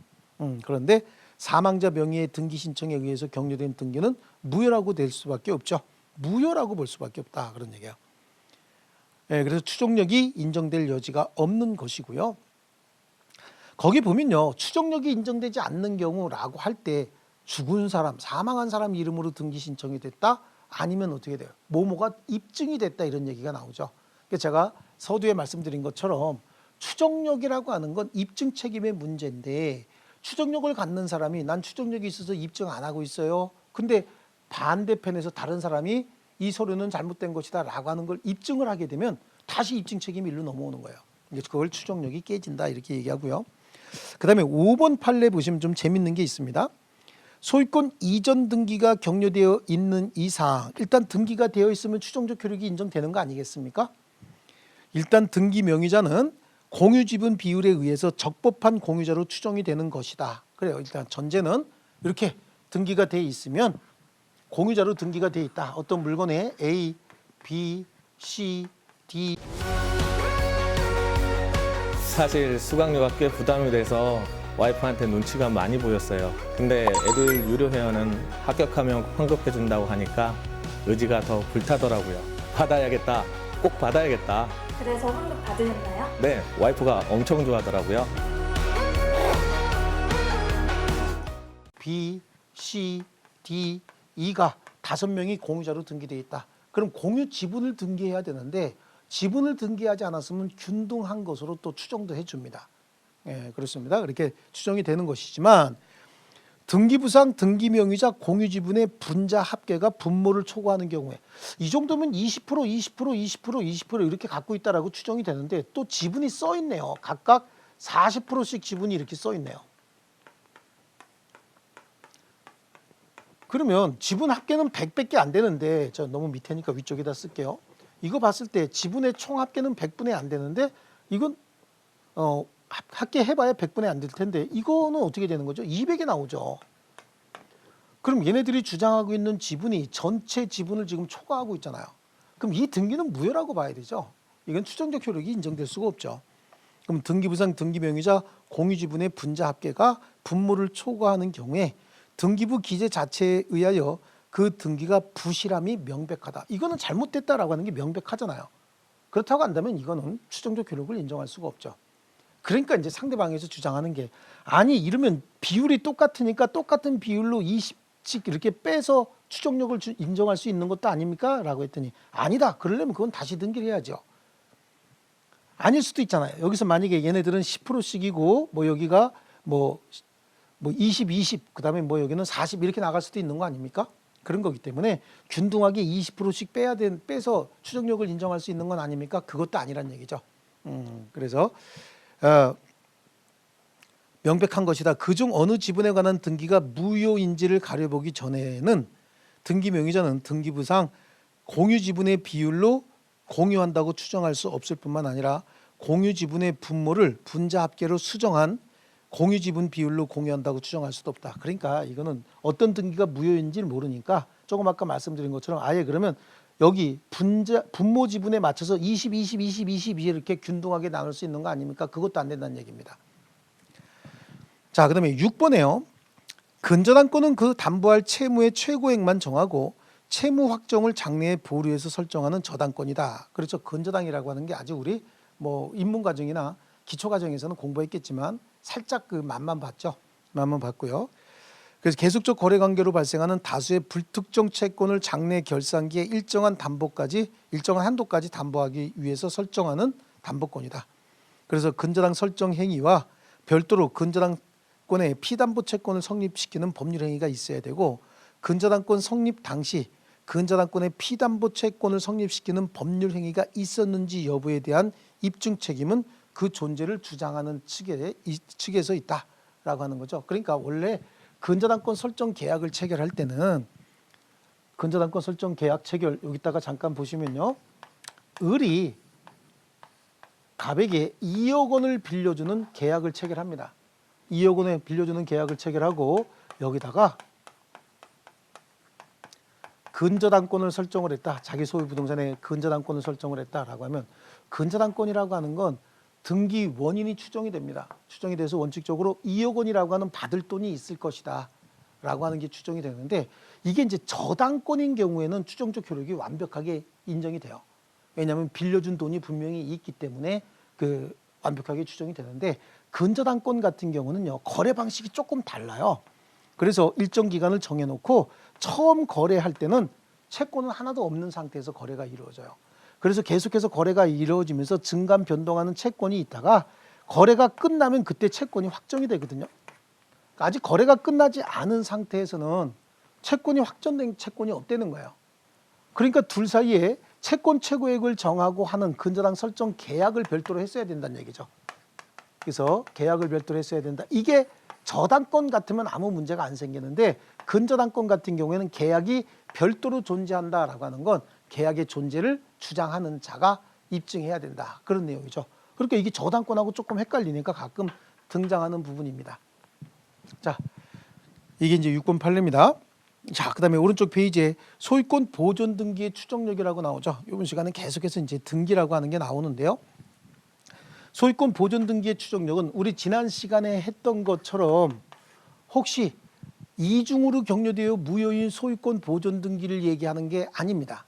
그런데 사망자 명의의 등기 신청에 의해서 격려된 등기는 무효라고 될 수밖에 없죠. 무효라고 볼 수밖에 없다 그런 얘기예요. 네, 그래서 추정력이 인정될 여지가 없는 것이고요. 거기 보면요, 추정력이 인정되지 않는 경우라고 할 때 죽은 사람, 사망한 사람 이름으로 등기 신청이 됐다? 아니면 어떻게 돼요? 뭐뭐가 입증이 됐다 이런 얘기가 나오죠. 그래서 제가 서두에 말씀드린 것처럼 추정력이라고 하는 건 입증 책임의 문제인데 추정력을 갖는 사람이 난 추정력이 있어서 입증 안 하고 있어요. 근데 반대편에서 다른 사람이 이 서류는 잘못된 것이다 라고 하는 걸 입증을 하게 되면 다시 입증 책임이 일로 넘어오는 거예요. 그걸 추정력이 깨진다 이렇게 얘기하고요. 그 다음에 5번 판례 보시면 좀 재밌는 게 있습니다. 소유권 이전 등기가 격려되어 있는 이상 일단 등기가 되어 있으면 추정적 효력이 인정되는 거 아니겠습니까? 일단 등기 명의자는 공유 지분 비율에 의해서 적법한 공유자로 추정이 되는 것이다. 그래요. 일단 전제는 이렇게 등기가 돼 있으면 공유자로 등기가 돼 있다. 어떤 물건에 A, B, C, D. 사실 수강료가 꽤 부담이 돼서 와이프한테 눈치가 많이 보였어요. 근데 애들 유료 회원은 합격하면 환급해준다고 하니까 의지가 더 불타더라고요. 받아야겠다. 꼭 받아야겠다. 그래서 환급 받으셨나요? 네, 와이프가 엄청 좋아하더라고요. B, C, D, E가 5명이 공유자로 등기되어 있다. 그럼 공유 지분을 등기해야 되는데 지분을 등기하지 않았으면 균등한 것으로 또 추정도 해줍니다. 예, 그렇습니다. 그렇게 추정이 되는 것이지만 등기부상 등기명의자 공유지분의 분자 합계가 분모를 초과하는 경우에 이 정도면 20% 이렇게 갖고 있다라고 추정이 되는데 또 지분이 써 있네요. 각각 40%씩 지분이 이렇게 써 있네요. 그러면 지분 합계는 100밖에 안 되는데 저 너무 밑에니까 위쪽에다 쓸게요. 이거 봤을 때 지분의 총 합계는 100분의 안 되는데 이건 합계 해봐야 100분의 안 될 텐데 이거는 어떻게 되는 거죠? 200이 나오죠. 그럼 얘네들이 주장하고 있는 지분이 전체 지분을 지금 초과하고 있잖아요. 그럼 이 등기는 무효라고 봐야 되죠. 이건 추정적 효력이 인정될 수가 없죠. 그럼 등기부상 등기명의자 공유지분의 분자 합계가 분모를 초과하는 경우에 등기부 기재 자체에 의하여 그 등기가 부실함이 명백하다. 이거는 잘못됐다라고 하는 게 명백하잖아요. 그렇다고 한다면 이거는 추정적 효력을 인정할 수가 없죠. 그러니까 이제 상대방에서 주장하는 게 아니 이러면 비율이 똑같으니까 똑같은 비율로 20씩 이렇게 빼서 추정력을 인정할 수 있는 것도 아닙니까? 라고 했더니 아니다. 그러려면 그건 다시 등기를 해야죠. 아닐 수도 있잖아요. 여기서 만약에 얘네들은 10%씩이고 뭐 여기가 뭐 20, 그다음에 뭐 여기는 40 이렇게 나갈 수도 있는 거 아닙니까? 그런 거기 때문에 균등하게 20%씩 빼서 추정력을 인정할 수 있는 건 아닙니까? 그것도 아니란 얘기죠. 그래서 명백한 것이다. 그중 어느 지분에 관한 등기가 무효인지를 가려보기 전에는 등기 명의자는 등기부상 공유 지분의 비율로 공유한다고 추정할 수 없을 뿐만 아니라 공유 지분의 분모를 분자 합계로 수정한 공유 지분 비율로 공유한다고 추정할 수도 없다. 그러니까 이거는 어떤 등기가 무효인지를 모르니까 조금 아까 말씀드린 것처럼 아예 그러면 여기 분모 지분에 맞춰서 20, 20, 20, 20 이렇게 균등하게 나눌 수 있는 거 아닙니까? 그것도 안 된다는 얘기입니다. 자, 그다음에 6번에요. 근저당권은 그 담보할 채무의 최고액만 정하고 채무 확정을 장래에 보류해서 설정하는 저당권이다. 그렇죠. 근저당이라고 하는 게 아직 우리 뭐 인문 과정이나 기초 과정에서는 공부했겠지만 살짝 그 맛만 봤죠. 맛만 봤고요. 그래서 계속적 거래 관계로 발생하는 다수의 불특정 채권을 장래 결산기에 일정한 한도까지 담보하기 위해서 설정하는 담보권이다. 그래서 근저당 설정 행위와 별도로 근저당권의 피담보 채권을 성립시키는 법률 행위가 있어야 되고 근저당권 성립 당시 근저당권의 피담보 채권을 성립시키는 법률 행위가 있었는지 여부에 대한 입증 책임은 그 존재를 주장하는 측에서 있다라고 하는 거죠. 그러니까 원래 근저당권 설정 계약을 체결할 때는 근저당권 설정 계약 체결 여기다가 잠깐 보시면요. 을이 갑에게 2억 원을 빌려주는 계약을 체결합니다. 2억 원을 빌려주는 계약을 체결하고 여기다가 근저당권을 설정을 했다. 자기 소유 부동산에 근저당권을 설정을 했다라고 하면 근저당권이라고 하는 건 등기 원인이 추정이 됩니다. 추정이 돼서 원칙적으로 2억 원이라고 하는 받을 돈이 있을 것이다 라고 하는 게 추정이 되는데 이게 이제 저당권인 경우에는 추정적 효력이 완벽하게 인정이 돼요. 왜냐하면 빌려준 돈이 분명히 있기 때문에 그 완벽하게 추정이 되는데 근저당권 같은 경우는요. 거래 방식이 조금 달라요. 그래서 일정 기간을 정해놓고 처음 거래할 때는 채권은 하나도 없는 상태에서 거래가 이루어져요. 그래서 계속해서 거래가 이루어지면서 증감 변동하는 채권이 있다가 거래가 끝나면 그때 채권이 확정이 되거든요. 그러니까 아직 거래가 끝나지 않은 상태에서는 채권이 확정된 채권이 없다는 거예요. 그러니까 둘 사이에 채권 최고액을 정하고 하는 근저당 설정 계약을 별도로 했어야 된다는 얘기죠. 그래서 계약을 별도로 했어야 된다. 이게 저당권 같으면 아무 문제가 안 생기는데 근저당권 같은 경우에는 계약이 별도로 존재한다라고 하는 건 계약의 존재를 주장하는 자가 입증해야 된다. 그런 내용이죠. 그러니까 이게 저당권하고 조금 헷갈리니까 가끔 등장하는 부분입니다. 자, 이게 이제 6번 판례입니다. 자, 그다음에 오른쪽 페이지에 소유권 보존 등기의 추정력이라고 나오죠. 이번 시간은 계속해서 이제 등기라고 하는 게 나오는데요. 소유권 보존 등기의 추정력은 우리 지난 시간에 했던 것처럼 혹시 이중으로 격려되어 무효인 소유권 보존 등기를 얘기하는 게 아닙니다.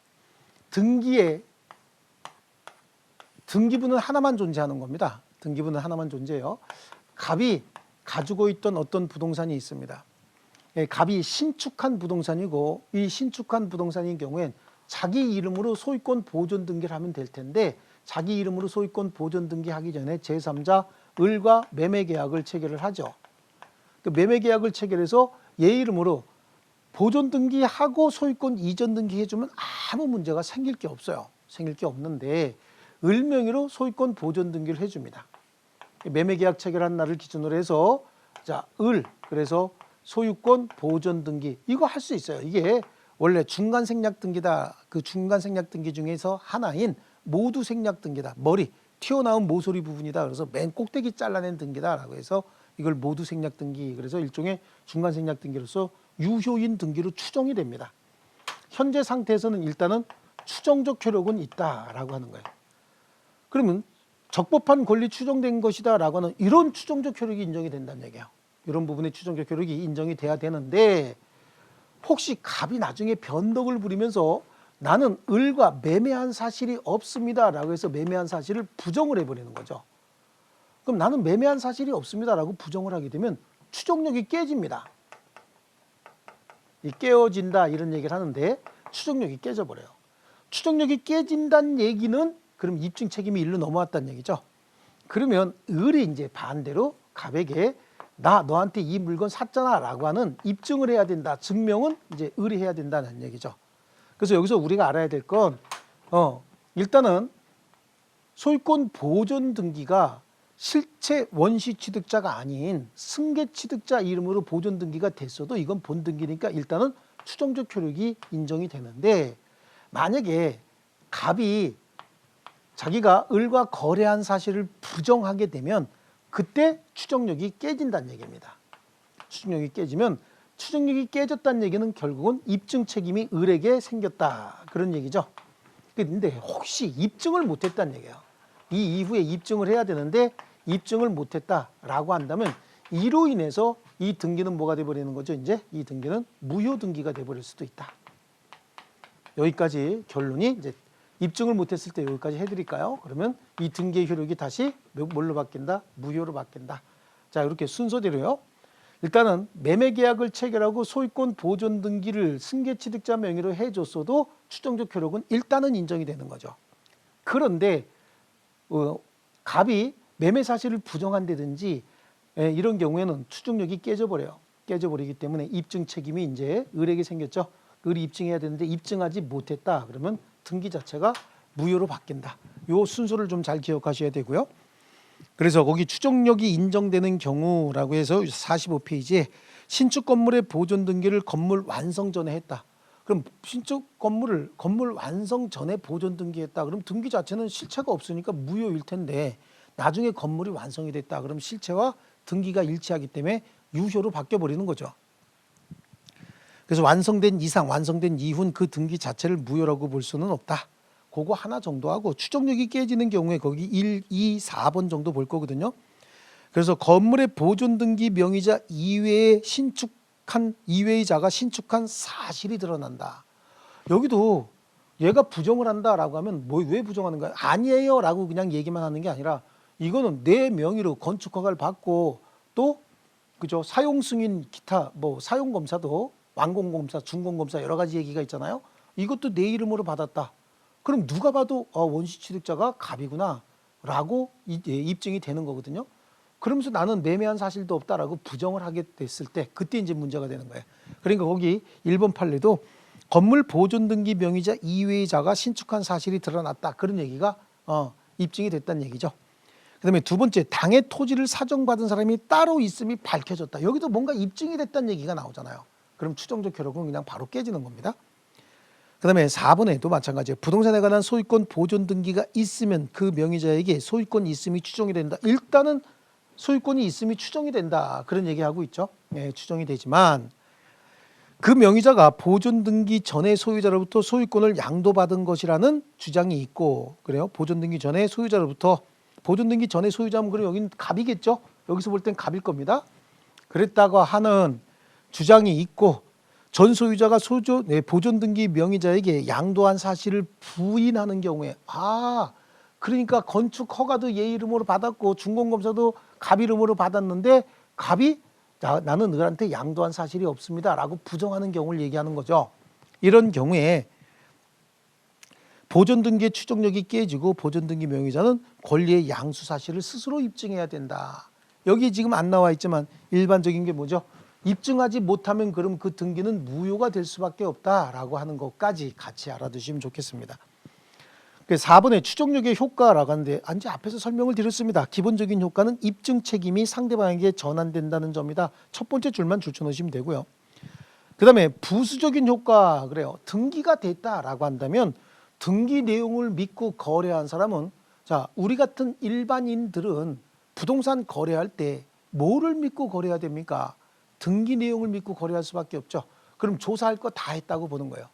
등기부는 하나만 존재하는 겁니다. 등기부는 하나만 존재해요. 갑이 가지고 있던 어떤 부동산이 있습니다. 갑이 신축한 부동산이고 이 신축한 부동산인 경우엔 자기 이름으로 소유권 보존 등기를 하면 될 텐데 자기 이름으로 소유권 보존 등기하기 전에 제3자 을과 매매 계약을 체결을 하죠. 그 매매 계약을 체결해서 얘 이름으로 보존 등기하고 소유권 이전 등기해주면 아무 문제가 생길 게 없어요. 생길 게 없는데 을 명의로 소유권 보존 등기를 해줍니다. 매매 계약 체결한 날을 기준으로 해서 자, 그래서 소유권 보존 등기 이거 할 수 있어요. 이게 원래 중간 생략 등기다. 그 중간 생략 등기 중에서 하나인 모두 생략 등기다. 머리 튀어나온 모서리 부분이다. 그래서 맨 꼭대기 잘라낸 등기다라고 해서 이걸 모두 생략 등기. 그래서 일종의 중간 생략 등기로서 유효인 등기로 추정이 됩니다. 현재 상태에서는 일단은 추정적 효력은 있다라고 하는 거예요. 그러면 적법한 권리 추정된 것이다라고 하는 이런 추정적 효력이 인정이 된다는 얘기예요. 이런 부분의 추정적 효력이 인정이 돼야 되는데 혹시 갑이 나중에 변덕을 부리면서 나는 을과 매매한 사실이 없습니다라고 해서 매매한 사실을 부정을 해버리는 거죠. 그럼 나는 매매한 사실이 없습니다라고 부정을 하게 되면 추정력이 깨집니다. 이 깨어진다 이런 얘기를 하는데 추정력이 깨져버려요. 추정력이 깨진다는 얘기는 그럼 입증 책임이 일로 넘어왔다는 얘기죠. 그러면 을이 이제 반대로 갑에게 나 너한테 이 물건 샀잖아라고 하는 입증을 해야 된다. 증명은 이제 을이 해야 된다는 얘기죠. 그래서 여기서 우리가 알아야 될 건 일단은 소유권 보존 등기가 실체 원시 취득자가 아닌 승계 취득자 이름으로 보존 등기가 됐어도 이건 본 등기니까 일단은 추정적 효력이 인정이 되는데 만약에 갑이 자기가 을과 거래한 사실을 부정하게 되면 그때 추정력이 깨진다는 얘기입니다. 추정력이 깨지면 추정력이 깨졌다는 얘기는 결국은 입증 책임이 을에게 생겼다. 그런 얘기죠. 근데 혹시 입증을 못했다는 얘기예요. 이 이후에 입증을 해야 되는데 입증을 못했다라고 한다면 이로 인해서 이 등기는 뭐가 돼버리는 거죠? 이제 이 등기는 무효 등기가 돼버릴 수도 있다. 여기까지 결론이 이제 입증을 못했을 때 여기까지 해드릴까요? 그러면 이 등기의 효력이 다시 뭘로 바뀐다? 무효로 바뀐다. 자, 이렇게 순서대로요. 일단은 매매계약을 체결하고 소유권 보존 등기를 승계취득자 명의로 해줬어도 추정적 효력은 일단은 인정이 되는 거죠. 그런데 갑이 매매 사실을 부정한다든지 이런 경우에는 추정력이 깨져버려요. 깨져버리기 때문에 입증 책임이 이제 을에게 생겼죠. 을이 입증해야 되는데 입증하지 못했다. 그러면 등기 자체가 무효로 바뀐다. 요 순서를 좀 잘 기억하셔야 되고요. 그래서 거기 추정력이 인정되는 경우라고 해서 45페이지에 신축 건물의 보존 등기를 건물 완성 전에 했다. 그럼 신축 건물을 건물 완성 전에 보존 등기했다. 그럼 등기 자체는 실체가 없으니까 무효일 텐데 나중에 건물이 완성이 됐다. 그럼 실체와 등기가 일치하기 때문에 유효로 바뀌어 버리는 거죠. 그래서 완성된 이상, 완성된 이후는 그 등기 자체를 무효라고 볼 수는 없다. 그거 하나 정도 하고 추정력이 깨지는 경우에 거기 1, 2, 4번 정도 볼 거거든요. 그래서 건물의 보존 등기 명의자 이외의 자가 신축한 사실이 드러난다. 여기도 얘가 부정을 한다라고 하면 왜 부정하는 거야? 아니에요라고 그냥 얘기만 하는 게 아니라 이거는 내 명의로 건축 허가를 받고 또 그죠? 사용 승인 기타 뭐 사용 검사도 완공 검사, 준공 검사 여러 가지 얘기가 있잖아요. 이것도 내 이름으로 받았다. 그럼 누가 봐도 원시 취득자가 갑이구나라고 입증이 되는 거거든요. 그러면서 나는 매매한 사실도 없다라고 부정을 하게 됐을 때 그때 이제 문제가 되는 거예요. 그러니까 거기 1번 판례도 건물 보존 등기 명의자 이외의 자가 신축한 사실이 드러났다. 그런 얘기가 입증이 됐다는 얘기죠. 그다음에 두 번째, 당의 토지를 사정받은 사람이 따로 있음이 밝혀졌다. 여기도 뭔가 입증이 됐다는 얘기가 나오잖아요. 그럼 추정적 효력은 그냥 바로 깨지는 겁니다. 그다음에 4번에도 마찬가지예요. 부동산에 관한 소유권 보존 등기가 있으면 그 명의자에게 소유권 있음이 추정이 된다. 일단은 소유권이 있음이 추정이 된다. 그런 얘기하고 있죠. 네, 추정이 되지만 그 명의자가 보존 등기 전에 소유자로부터 소유권을 양도받은 것이라는 주장이 있고 그래요. 보존 등기 전에 소유자로부터 보존 등기 전에 소유자면 그럼 여기는 갑이겠죠. 여기서 볼 땐 갑일 겁니다. 그랬다고 하는 주장이 있고 전 소유자가 보존 등기 명의자에게 양도한 사실을 부인하는 경우에 그러니까 건축 허가도 얘 이름으로 받았고 준공검사도 갑 이름으로 받았는데 갑이 나는 을한테 양도한 사실이 없습니다라고 부정하는 경우를 얘기하는 거죠. 이런 경우에 보존 등기의 추정력이 깨지고 보존 등기 명의자는 권리의 양수 사실을 스스로 입증해야 된다. 여기 지금 안 나와 있지만 일반적인 게 뭐죠? 입증하지 못하면 그럼 그 등기는 무효가 될 수밖에 없다라고 하는 것까지 같이 알아두시면 좋겠습니다. 4번에 추정력의 효과라고 하는데 이제 앞에서 설명을 드렸습니다. 기본적인 효과는 입증 책임이 상대방에게 전환된다는 점이다. 첫 번째 줄만 줄쳐놓으시면 되고요. 그 다음에 부수적인 효과 그래요. 등기가 됐다라고 한다면 등기 내용을 믿고 거래한 사람은 우리 같은 일반인들은 부동산 거래할 때 뭐를 믿고 거래해야 됩니까? 등기 내용을 믿고 거래할 수밖에 없죠. 그럼 조사할 거 다 했다고 보는 거예요.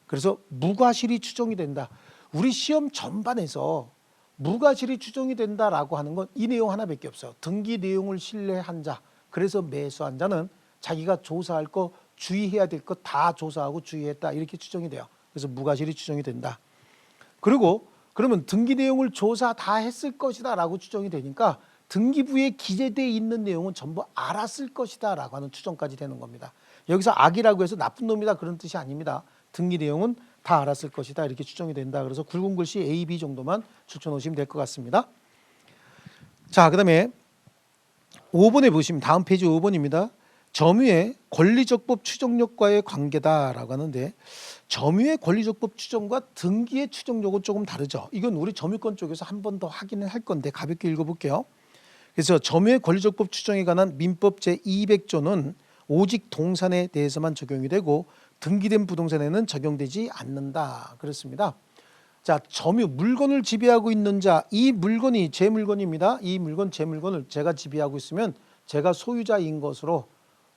그래서 무과실이 추정이 된다. 우리 시험 전반에서 무과실이 추정이 된다라고 하는 건 이 내용 하나밖에 없어요. 등기 내용을 신뢰한 자, 그래서 매수한 자는 자기가 조사할 거 주의해야 될 거 다 조사하고 주의했다 이렇게 추정이 돼요. 그래서 무과실이 추정이 된다. 그리고 그러면 등기 내용을 조사 다 했을 것이다 라고 추정이 되니까 등기부에 기재되어 있는 내용은 전부 알았을 것이다 라고 하는 추정까지 되는 겁니다. 여기서 악이라고 해서 나쁜 놈이다 그런 뜻이 아닙니다. 등기 내용은 다 알았을 것이다 이렇게 추정이 된다. 그래서 굵은 글씨 A, B 정도만 줄여놓으시면 될 것 같습니다. 자, 그 다음에 5번에 보시면 다음 페이지 5번입니다. 점유의 권리적법 추정력과의 관계다라고 하는데 점유의 권리적법 추정과 등기의 추정력은 조금 다르죠. 이건 우리 점유권 쪽에서 한 번 더 확인을 할 건데 가볍게 읽어볼게요. 그래서 점유의 권리적법 추정에 관한 민법 제200조는 오직 동산에 대해서만 적용이 되고 등기된 부동산에는 적용되지 않는다. 그렇습니다. 자, 점유, 물건을 지배하고 있는 자, 이 물건이 제 물건입니다. 이 물건, 제 물건을 제가 지배하고 있으면 제가 소유자인 것으로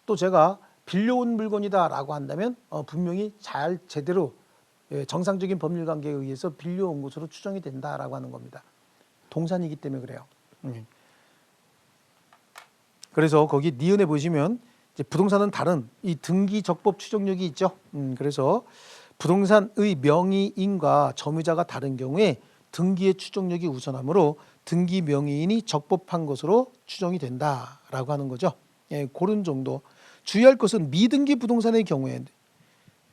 또 제가 빌려온 물건이다라고 한다면 분명히 잘 제대로 정상적인 법률 관계에 의해서 빌려온 것으로 추정이 된다라고 하는 겁니다. 동산이기 때문에 그래요. 그래서 거기 니은에 보시면 이제 부동산은 다른 이 등기 적법 추정력이 있죠. 그래서 부동산의 명의인과 점유자가 다른 경우에 등기의 추정력이 우선하므로 등기 명의인이 적법한 것으로 추정이 된다라고 하는 거죠. 예, 그런 정도. 주의할 것은 미등기 부동산의 경우에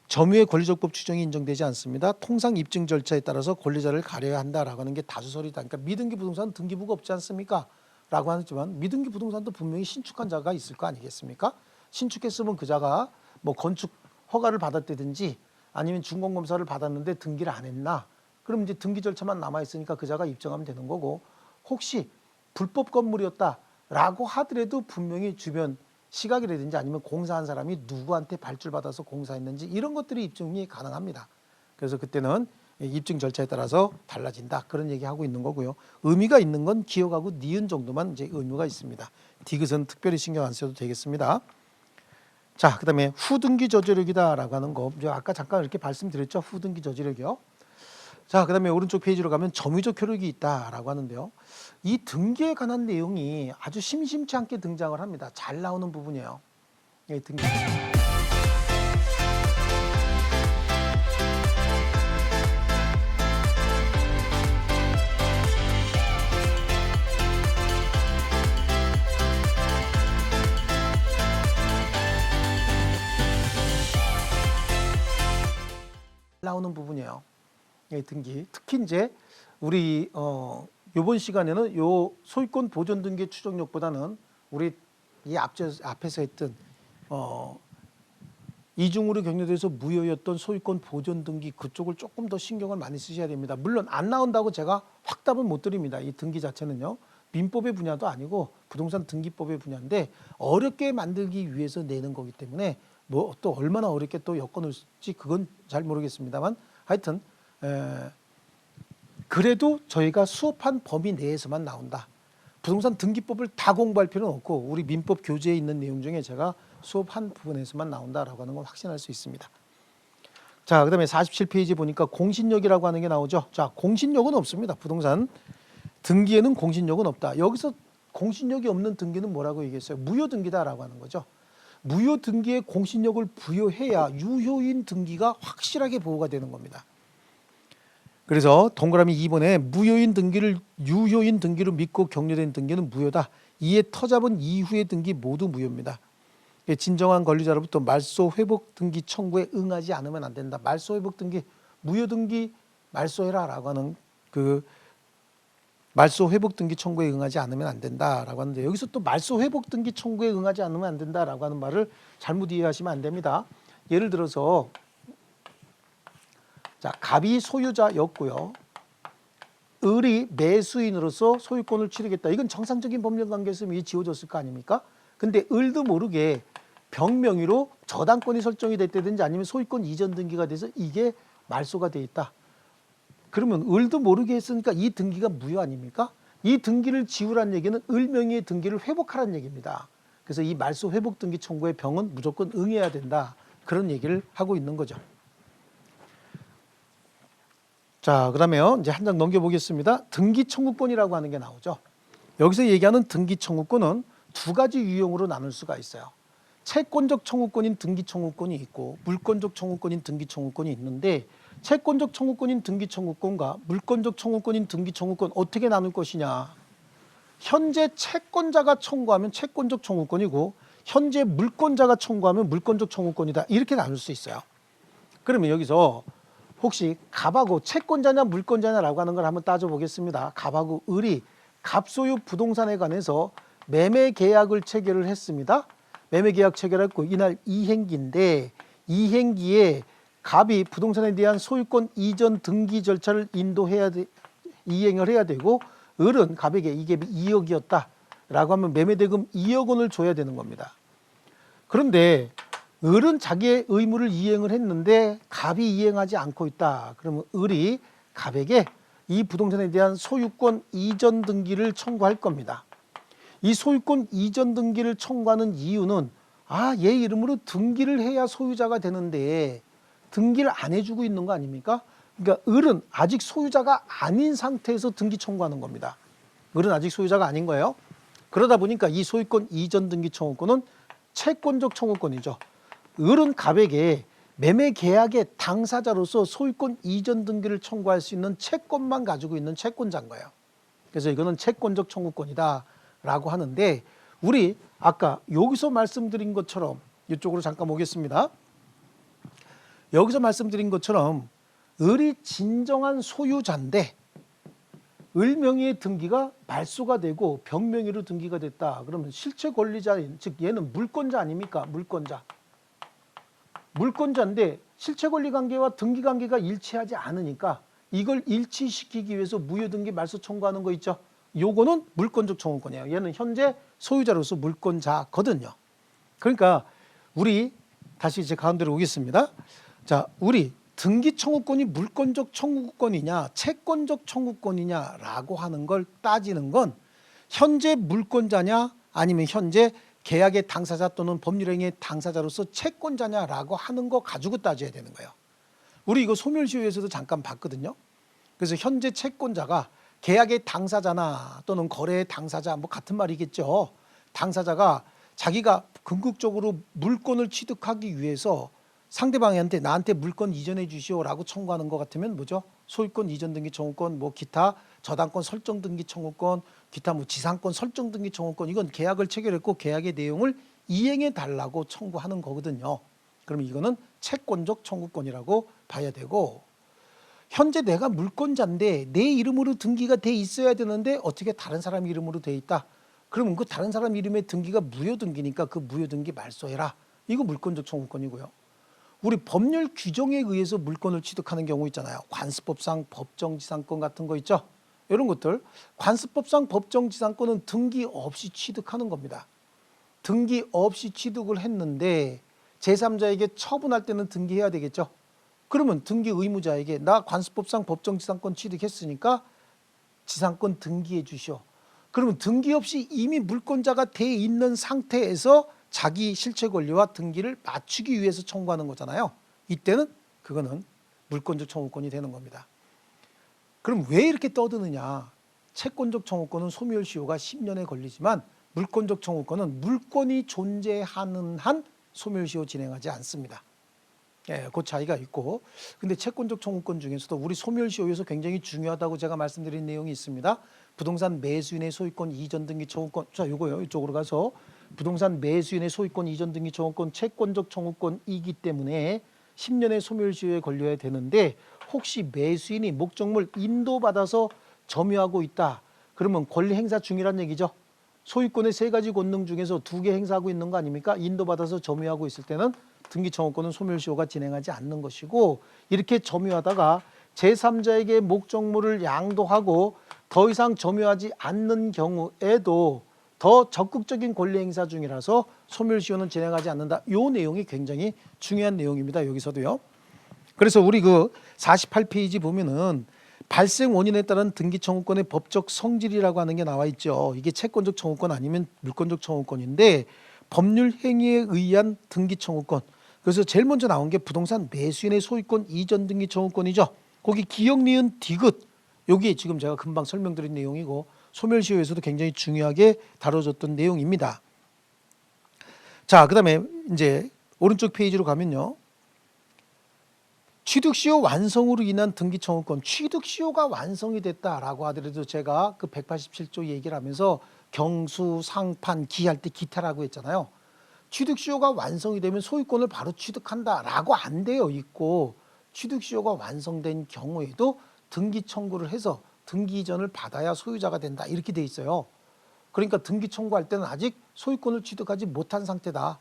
점유의 권리적법 추정이 인정되지 않습니다. 통상 입증 절차에 따라서 권리자를 가려야 한다라고 하는 게 다수설이다. 그러니까 미등기 부동산은 등기부가 없지 않습니까? 라고 하지만 미등기 부동산도 분명히 신축한 자가 있을 거 아니겠습니까? 신축했으면 그 자가 뭐 건축 허가를 받았다든지 아니면 준공검사를 받았는데 등기를 안 했나? 그럼 이제 등기 절차만 남아 있으니까 그 자가 입증하면 되는 거고, 혹시 불법 건물이었다라고 하더라도 분명히 주변 시각이라든지 아니면 공사한 사람이 누구한테 발주받아서 공사했는지 이런 것들이 입증이 가능합니다. 그래서 그때는 입증 절차에 따라서 달라진다, 그런 얘기하고 있는 거고요. 의미가 있는 건 기억하고 니은 정도만 이제 의무가 있습니다. 디귿은 특별히 신경 안 써도 되겠습니다. 자, 그다음에 후등기 저지력이다라고 하는 거, 아까 잠깐 이렇게 말씀드렸죠. 후등기 저지력이요. 자, 그다음에 오른쪽 페이지로 가면 점유적 효력이 있다라고 하는데요. 이 등기에 관한 내용이 아주 심심치 않게 등장을 합니다. 잘 나오는 부분이에요. 예, 등기. 나오는 부분이에요. 예, 등기. 특히 이제 우리 이번 시간에는 요 소유권 보존 등기 추정력보다는 우리 이 앞에서 했던 이중으로 격려돼서 무효였던 소유권 보존 등기 그쪽을 조금 더 신경을 많이 쓰셔야 됩니다. 물론 안 나온다고 제가 확답은 못 드립니다. 이 등기 자체는요. 민법의 분야도 아니고 부동산 등기법의 분야인데 어렵게 만들기 위해서 내는 거기 때문에 뭐 또 얼마나 어렵게 또 엮어놓을지 그건 잘 모르겠습니다만 하여튼 그래도 저희가 수업한 범위 내에서만 나온다. 부동산 등기법을 다 공부할 필요는 없고 우리 민법 교재에 있는 내용 중에 제가 수업한 부분에서만 나온다라고 하는 걸 확신할 수 있습니다. 자, 그다음에 47페이지 보니까 공신력이라고 하는 게 나오죠. 자, 공신력은 없습니다. 부동산 등기에는 공신력은 없다. 여기서 공신력이 없는 등기는 뭐라고 얘기했어요? 무효 등기다라고 하는 거죠. 무효 등기에 공신력을 부여해야 유효인 등기가 확실하게 보호가 되는 겁니다. 그래서 동그라미 2번에 무효인 등기를 유효인 등기로 믿고 격려된 등기는 무효다. 이에 터잡은 이후의 등기 모두 무효입니다. 진정한 권리자로부터 말소 회복 등기 청구에 응하지 않으면 안 된다. 말소 회복 등기, 무효 등기 말소해라라고 하는 그 말소 회복 등기 청구에 응하지 않으면 안 된다라고 하는데 여기서 또 말소 회복 등기 청구에 응하지 않으면 안 된다라고 하는 말을 잘못 이해하시면 안 됩니다. 예를 들어서 자, 갑이 소유자였고요. 을이 매수인으로서 소유권을 취득했다. 이건 정상적인 법률 관계에서 이게 지워졌을 거 아닙니까? 근데 을도 모르게 병명의로 저당권이 설정이 됐다든지 아니면 소유권 이전 등기가 돼서 이게 말소가 돼 있다. 그러면 을도 모르게 했으니까 이 등기가 무효 아닙니까? 이 등기를 지우라는 얘기는 을 명의의 등기를 회복하라는 얘기입니다. 그래서 이 말소 회복 등기 청구의 병은 무조건 응해야 된다. 그런 얘기를 하고 있는 거죠. 자, 그러면 이제 한 장 넘겨보겠습니다. 등기 청구권이라고 하는 게 나오죠. 여기서 얘기하는 등기 청구권은 두 가지 유형으로 나눌 수가 있어요. 채권적 청구권인 등기 청구권이 있고 물권적 청구권인 등기 청구권이 있는데 채권적 청구권인 등기 청구권과 물권적 청구권인 등기 청구권 어떻게 나눌 것이냐. 현재 채권자가 청구하면 채권적 청구권이고 현재 물권자가 청구하면 물권적 청구권이다. 이렇게 나눌 수 있어요. 그러면 여기서 혹시 갑하고 채권자냐 물권자냐라고 하는 걸 한번 따져보겠습니다. 갑하고 을이 갑소유 부동산에 관해서 매매 계약을 체결을 했습니다. 매매 계약 체결했고 이날 이행기인데 이행기에 갑이 부동산에 대한 소유권 이전 등기 절차를 이행을 해야 되고 을은 갑에게 이게 2억이었다라고 하면 매매대금 2억 원을 줘야 되는 겁니다. 그런데 을은 자기의 의무를 이행을 했는데 갑이 이행하지 않고 있다. 그러면 을이 갑에게 이 부동산에 대한 소유권 이전 등기를 청구할 겁니다. 이 소유권 이전 등기를 청구하는 이유는 얘 이름으로 등기를 해야 소유자가 되는데 등기를 안 해주고 있는 거 아닙니까? 그러니까 을은 아직 소유자가 아닌 상태에서 등기 청구하는 겁니다. 을은 아직 소유자가 아닌 거예요. 그러다 보니까 이 소유권 이전 등기 청구권은 채권적 청구권이죠. 을은 갑에게 매매 계약의 당사자로서 소유권 이전 등기를 청구할 수 있는 채권만 가지고 있는 채권자인 거예요. 그래서 이거는 채권적 청구권이다라고 하는데 우리 아까 여기서 말씀드린 것처럼 이쪽으로 잠깐 오겠습니다. 여기서 말씀드린 것처럼 을이 진정한 소유자인데 을 명의의 등기가 말소가 되고 병 명의로 등기가 됐다. 그러면 실체 권리자인 즉 얘는 물권자 아닙니까? 물권자인데 실체 권리 관계와 등기 관계가 일치하지 않으니까 이걸 일치시키기 위해서 무효등기 말소 청구하는 거 있죠. 요거는 물권적 청구권이에요. 얘는 현재 소유자로서 물권자거든요. 그러니까 우리 다시 이제 가운데로 오겠습니다. 자, 우리 등기 청구권이 물권적 청구권이냐 채권적 청구권이냐라고 하는 걸 따지는 건 현재 물권자냐 아니면 현재 계약의 당사자 또는 법률행위의 당사자로서 채권자냐라고 하는 거 가지고 따져야 되는 거예요. 우리 이거 소멸시효에서도 잠깐 봤거든요. 그래서 현재 채권자가 계약의 당사자나 또는 거래의 당사자 뭐 같은 말이겠죠. 당사자가 자기가 궁극적으로 물권을 취득하기 위해서 상대방한테 나한테 물권 이전해 주시오라고 청구하는 것 같으면 뭐죠? 소유권 이전 등기 청구권, 뭐 기타 저당권 설정 등기 청구권, 기타 뭐 지상권 설정 등기 청구권 이건 계약을 체결했고 계약의 내용을 이행해 달라고 청구하는 거거든요. 그럼 이거는 채권적 청구권이라고 봐야 되고 현재 내가 물권자인데 내 이름으로 등기가 돼 있어야 되는데 어떻게 다른 사람 이름으로 돼 있다? 그러면 그 다른 사람 이름의 등기가 무효등기니까 그 무효등기 말소해라. 이거 물권적 청구권이고요. 우리 법률 규정에 의해서 물권을 취득하는 경우 있잖아요. 관습법상 법정지상권 같은 거 있죠. 이런 것들 관습법상 법정지상권은 등기 없이 취득하는 겁니다. 등기 없이 취득을 했는데 제3자에게 처분할 때는 등기해야 되겠죠. 그러면 등기 의무자에게 나 관습법상 법정지상권 취득했으니까 지상권 등기해 주시오. 그러면 등기 없이 이미 물권자가 돼 있는 상태에서 자기 실체 권리와 등기를 맞추기 위해서 청구하는 거잖아요. 이때는 그거는 물권적 청구권이 되는 겁니다. 그럼 왜 이렇게 떠드느냐? 채권적 청구권은 소멸시효가 10년에 걸리지만 물권적 청구권은 물권이 존재하는 한 소멸시효 진행하지 않습니다. 예, 그 차이가 있고, 근데 채권적 청구권 중에서도 우리 소멸시효에서 굉장히 중요하다고 제가 말씀드린 내용이 있습니다. 부동산 매수인의 소유권 이전 등기 청구권. 자, 요거요. 이쪽으로 가서 부동산 매수인의 소유권 이전 등기 청구권 채권적 청구권이기 때문에 10년의 소멸시효에 걸려야 되는데 혹시 매수인이 목적물 인도받아서 점유하고 있다. 그러면 권리 행사 중이란 얘기죠. 소유권의 3가지 권능 중에서 2개 행사하고 있는 거 아닙니까? 인도받아서 점유하고 있을 때는 등기 청구권은 소멸시효가 진행하지 않는 것이고 이렇게 점유하다가 제3자에게 목적물을 양도하고 더 이상 점유하지 않는 경우에도 더 적극적인 권리 행사 중이라서 소멸시효는 진행하지 않는다. 이 내용이 굉장히 중요한 내용입니다. 여기서도요. 그래서 우리 그 48페이지 보면은 발생 원인에 따른 등기 청구권의 법적 성질이라고 하는 게 나와 있죠. 이게 채권적 청구권 아니면 물권적 청구권인데 법률 행위에 의한 등기 청구권. 그래서 제일 먼저 나온 게 부동산 매수인의 소유권 이전 등기 청구권이죠. 거기 기역 니은 디귿. 여기 지금 제가 금방 설명드린 내용이고 소멸시효에서도 굉장히 중요하게 다뤄졌던 내용입니다. 자, 그다음에 이제 오른쪽 페이지로 가면요. 취득시효 완성으로 인한 등기 청구권. 취득시효가 완성이 됐다라고 하더라도 제가 그 187조 얘기를 하면서 경수, 상판, 기할 때 기타라고 했잖아요. 취득시효가 완성이 되면 소유권을 바로 취득한다라고 안 되어 있고 취득시효가 완성된 경우에도 등기 청구를 해서 등기 이전을 받아야 소유자가 된다 이렇게 돼 있어요. 그러니까 등기 청구할 때는 아직 소유권을 취득하지 못한 상태다.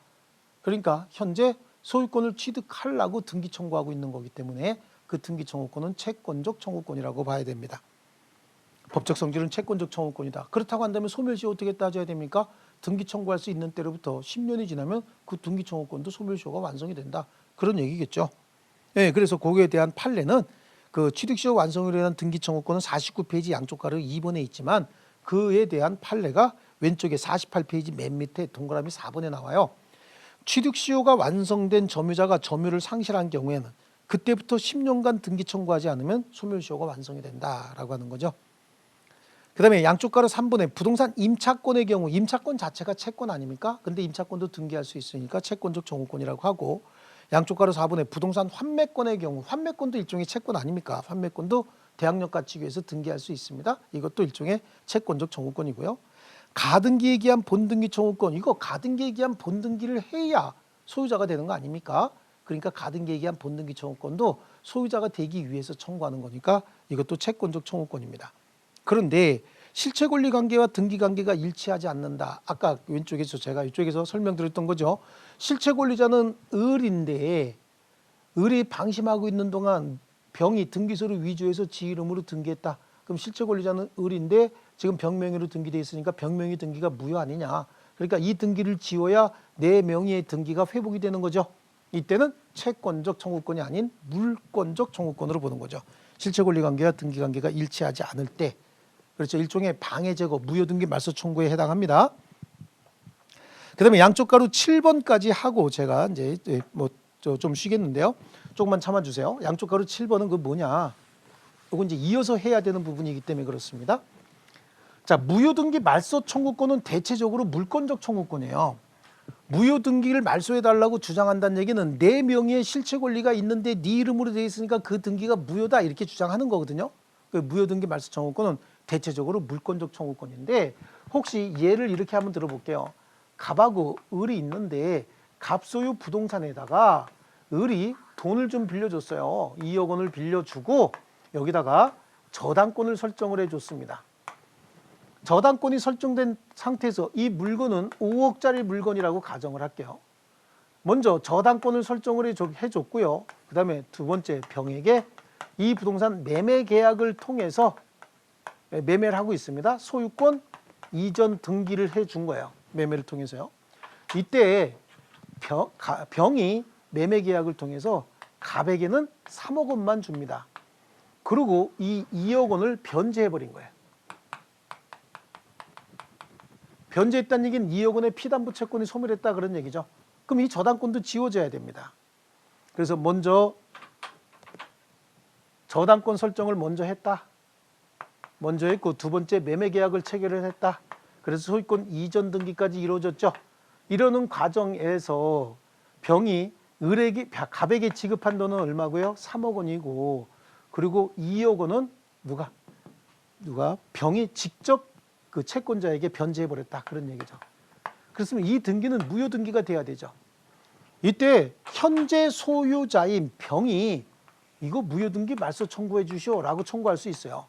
그러니까 현재 소유권을 취득하려고 등기 청구하고 있는 거기 때문에 그 등기 청구권은 채권적 청구권이라고 봐야 됩니다. 법적 성질은 채권적 청구권이다. 그렇다고 한다면 소멸시효 어떻게 따져야 됩니까? 등기 청구할 수 있는 때로부터 10년이 지나면 그 등기 청구권도 소멸시효가 완성이 된다. 그런 얘기겠죠. 네, 그래서 거기에 대한 판례는 그 취득시효 완성으로 인한 등기 청구권은 49페이지 양쪽 가로 2번에 있지만 그에 대한 판례가 왼쪽에 48페이지 맨 밑에 동그라미 4번에 나와요. 취득시효가 완성된 점유자가 점유를 상실한 경우에는 그때부터 10년간 등기 청구하지 않으면 소멸시효가 완성이 된다라고 하는 거죠. 그 다음에 양쪽 가로 3번에 부동산 임차권의 경우 임차권 자체가 채권 아닙니까? 근데 임차권도 등기할 수 있으니까 채권적 청구권이라고 하고 양쪽 가로 4번에 부동산 환매권의 경우 환매권도 일종의 채권 아닙니까? 환매권도 대항력 가치기 위해서 등기할 수 있습니다. 이것도 일종의 채권적 청구권이고요. 가등기에 기한 본등기 청구권 이거 가등기에 기한 본등기를 해야 소유자가 되는 거 아닙니까? 그러니까 가등기에 기한 본등기 청구권도 소유자가 되기 위해서 청구하는 거니까 이것도 채권적 청구권입니다. 그런데 실체 권리 관계와 등기 관계가 일치하지 않는다. 아까 왼쪽에서 제가 이쪽에서 설명드렸던 거죠. 실체 권리자는 을인데 을이 방심하고 있는 동안 병이 등기소를 위조해서 지 이름으로 등기했다. 그럼 실체 권리자는 을인데 지금 병 명의로 등기돼 있으니까 병 명의 등기가 무효 아니냐. 그러니까 이 등기를 지워야 내 명의의 등기가 회복이 되는 거죠. 이때는 채권적 청구권이 아닌 물권적 청구권으로 보는 거죠. 실체 권리 관계와 등기 관계가 일치하지 않을 때 그렇죠. 일종의 방해 제거, 무효 등기 말소 청구에 해당합니다. 그다음에 양쪽 가로 7번까지 하고 제가 이제 뭐 좀 쉬겠는데요. 조금만 참아 주세요. 양쪽 가로 7번은 그 뭐냐? 이건 이제 이어서 해야 되는 부분이기 때문에 그렇습니다. 자, 무효 등기 말소 청구권은 대체적으로 물권적 청구권이에요. 무효 등기를 말소해 달라고 주장한다는 얘기는 내 명의의 실체 권리가 있는데 네 이름으로 되어 있으니까 그 등기가 무효다 이렇게 주장하는 거거든요. 그 무효 등기 말소 청구권은 대체적으로 물권적 청구권인데 혹시 예를 이렇게 한번 들어볼게요. 갑하고 을이 있는데 갑 소유 부동산에다가 을이 돈을 좀 빌려줬어요. 2억 원을 빌려주고 여기다가 저당권을 설정을 해줬습니다. 저당권이 설정된 상태에서 이 물건은 5억짜리 물건이라고 가정을 할게요. 먼저 저당권을 설정을 해줬고요. 그 다음에 두 번째 병에게 이 부동산 매매 계약을 통해서 매매를 하고 있습니다. 소유권 이전 등기를 해준 거예요. 매매를 통해서요. 이때 병이 매매 계약을 통해서 갑에게는 3억 원만 줍니다. 그리고 이 2억 원을 변제해버린 거예요. 변제했다는 얘기는 2억 원의 피담보 채권이 소멸했다 그런 얘기죠. 그럼 이 저당권도 지워져야 됩니다. 그래서 먼저 저당권 설정을 먼저 했다. 먼저 했고 두 번째 매매 계약을 체결을 했다. 그래서 소유권 이전 등기까지 이루어졌죠. 이러는 과정에서 병이 갑에게 지급한 돈은 얼마고요? 3억 원이고 그리고 2억 원은 누가 병이 직접 그 채권자에게 변제해버렸다 그런 얘기죠. 그렇으면 이 등기는 무효 등기가 돼야 되죠. 이때 현재 소유자인 병이 이거 무효 등기 말소 청구해 주시오라고 청구할 수 있어요.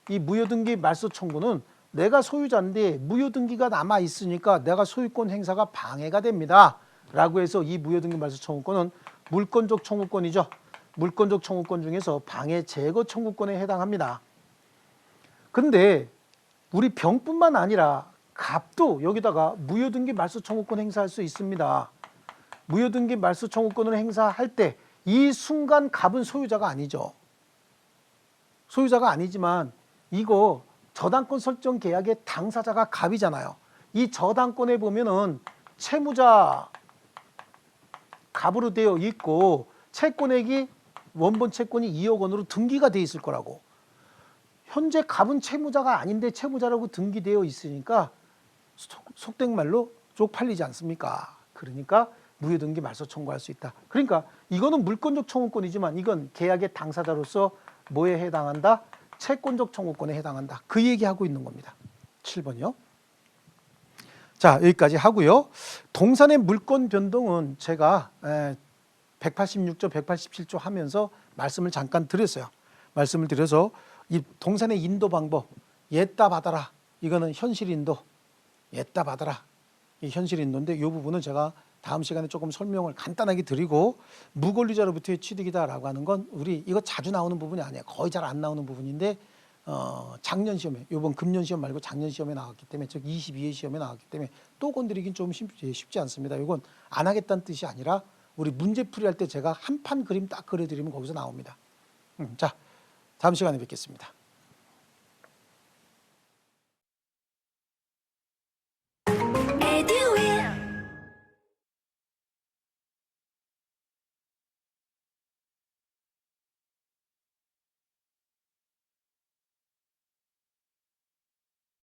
이 무효 등기 말소 청구는 내가 소유자인데 무효 등기가 남아 있으니까 내가 소유권 행사가 방해가 됩니다. 라고 해서 이 무효 등기 말소 청구권은 물권적 청구권이죠. 물권적 청구권 중에서 방해 제거 청구권에 해당합니다. 근데 우리 병뿐만 아니라 갑도 여기다가 무효 등기 말소 청구권 행사할 수 있습니다. 무효 등기 말소 청구권을 행사할 때 이 순간 갑은 소유자가 아니죠. 소유자가 아니지만 이거 저당권 설정 계약의 당사자가 갑이잖아요. 이 저당권에 보면은 채무자 갑으로 되어 있고 채권액이 원본 채권이 2억 원으로 등기가 돼 있을 거라고. 현재 갑은 채무자가 아닌데 채무자라고 등기되어 있으니까 속된 말로 쪽팔리지 않습니까? 그러니까 무효 등기 말소 청구할 수 있다. 그러니까 이거는 물권적 청구권이지만 이건 계약의 당사자로서 뭐에 해당한다? 채권적 청구권에 해당한다. 그 얘기하고 있는 겁니다. 7번이요. 자, 여기까지 하고요. 동산의 물권 변동은 제가 186조, 187조 하면서 말씀을 잠깐 드렸어요. 말씀을 드려서 이 동산의 인도 방법, 옛다 받아라. 이거는 현실 인도, 옛다 받아라. 이 현실 인도인데 이 부분은 제가 다음 시간에 조금 설명을 간단하게 드리고 무권리자로부터의 취득이다라고 하는 건 우리 이거 자주 나오는 부분이 아니에요. 거의 잘 안 나오는 부분인데 작년 시험에 이번 금년 시험 말고 작년 시험에 나왔기 때문에 즉 22회 시험에 나왔기 때문에 또 건드리긴 좀 쉽지 않습니다. 이건 안 하겠다는 뜻이 아니라 우리 문제 풀이할 때 제가 한 판 그림 딱 그려드리면 거기서 나옵니다. 자, 다음 시간에 뵙겠습니다.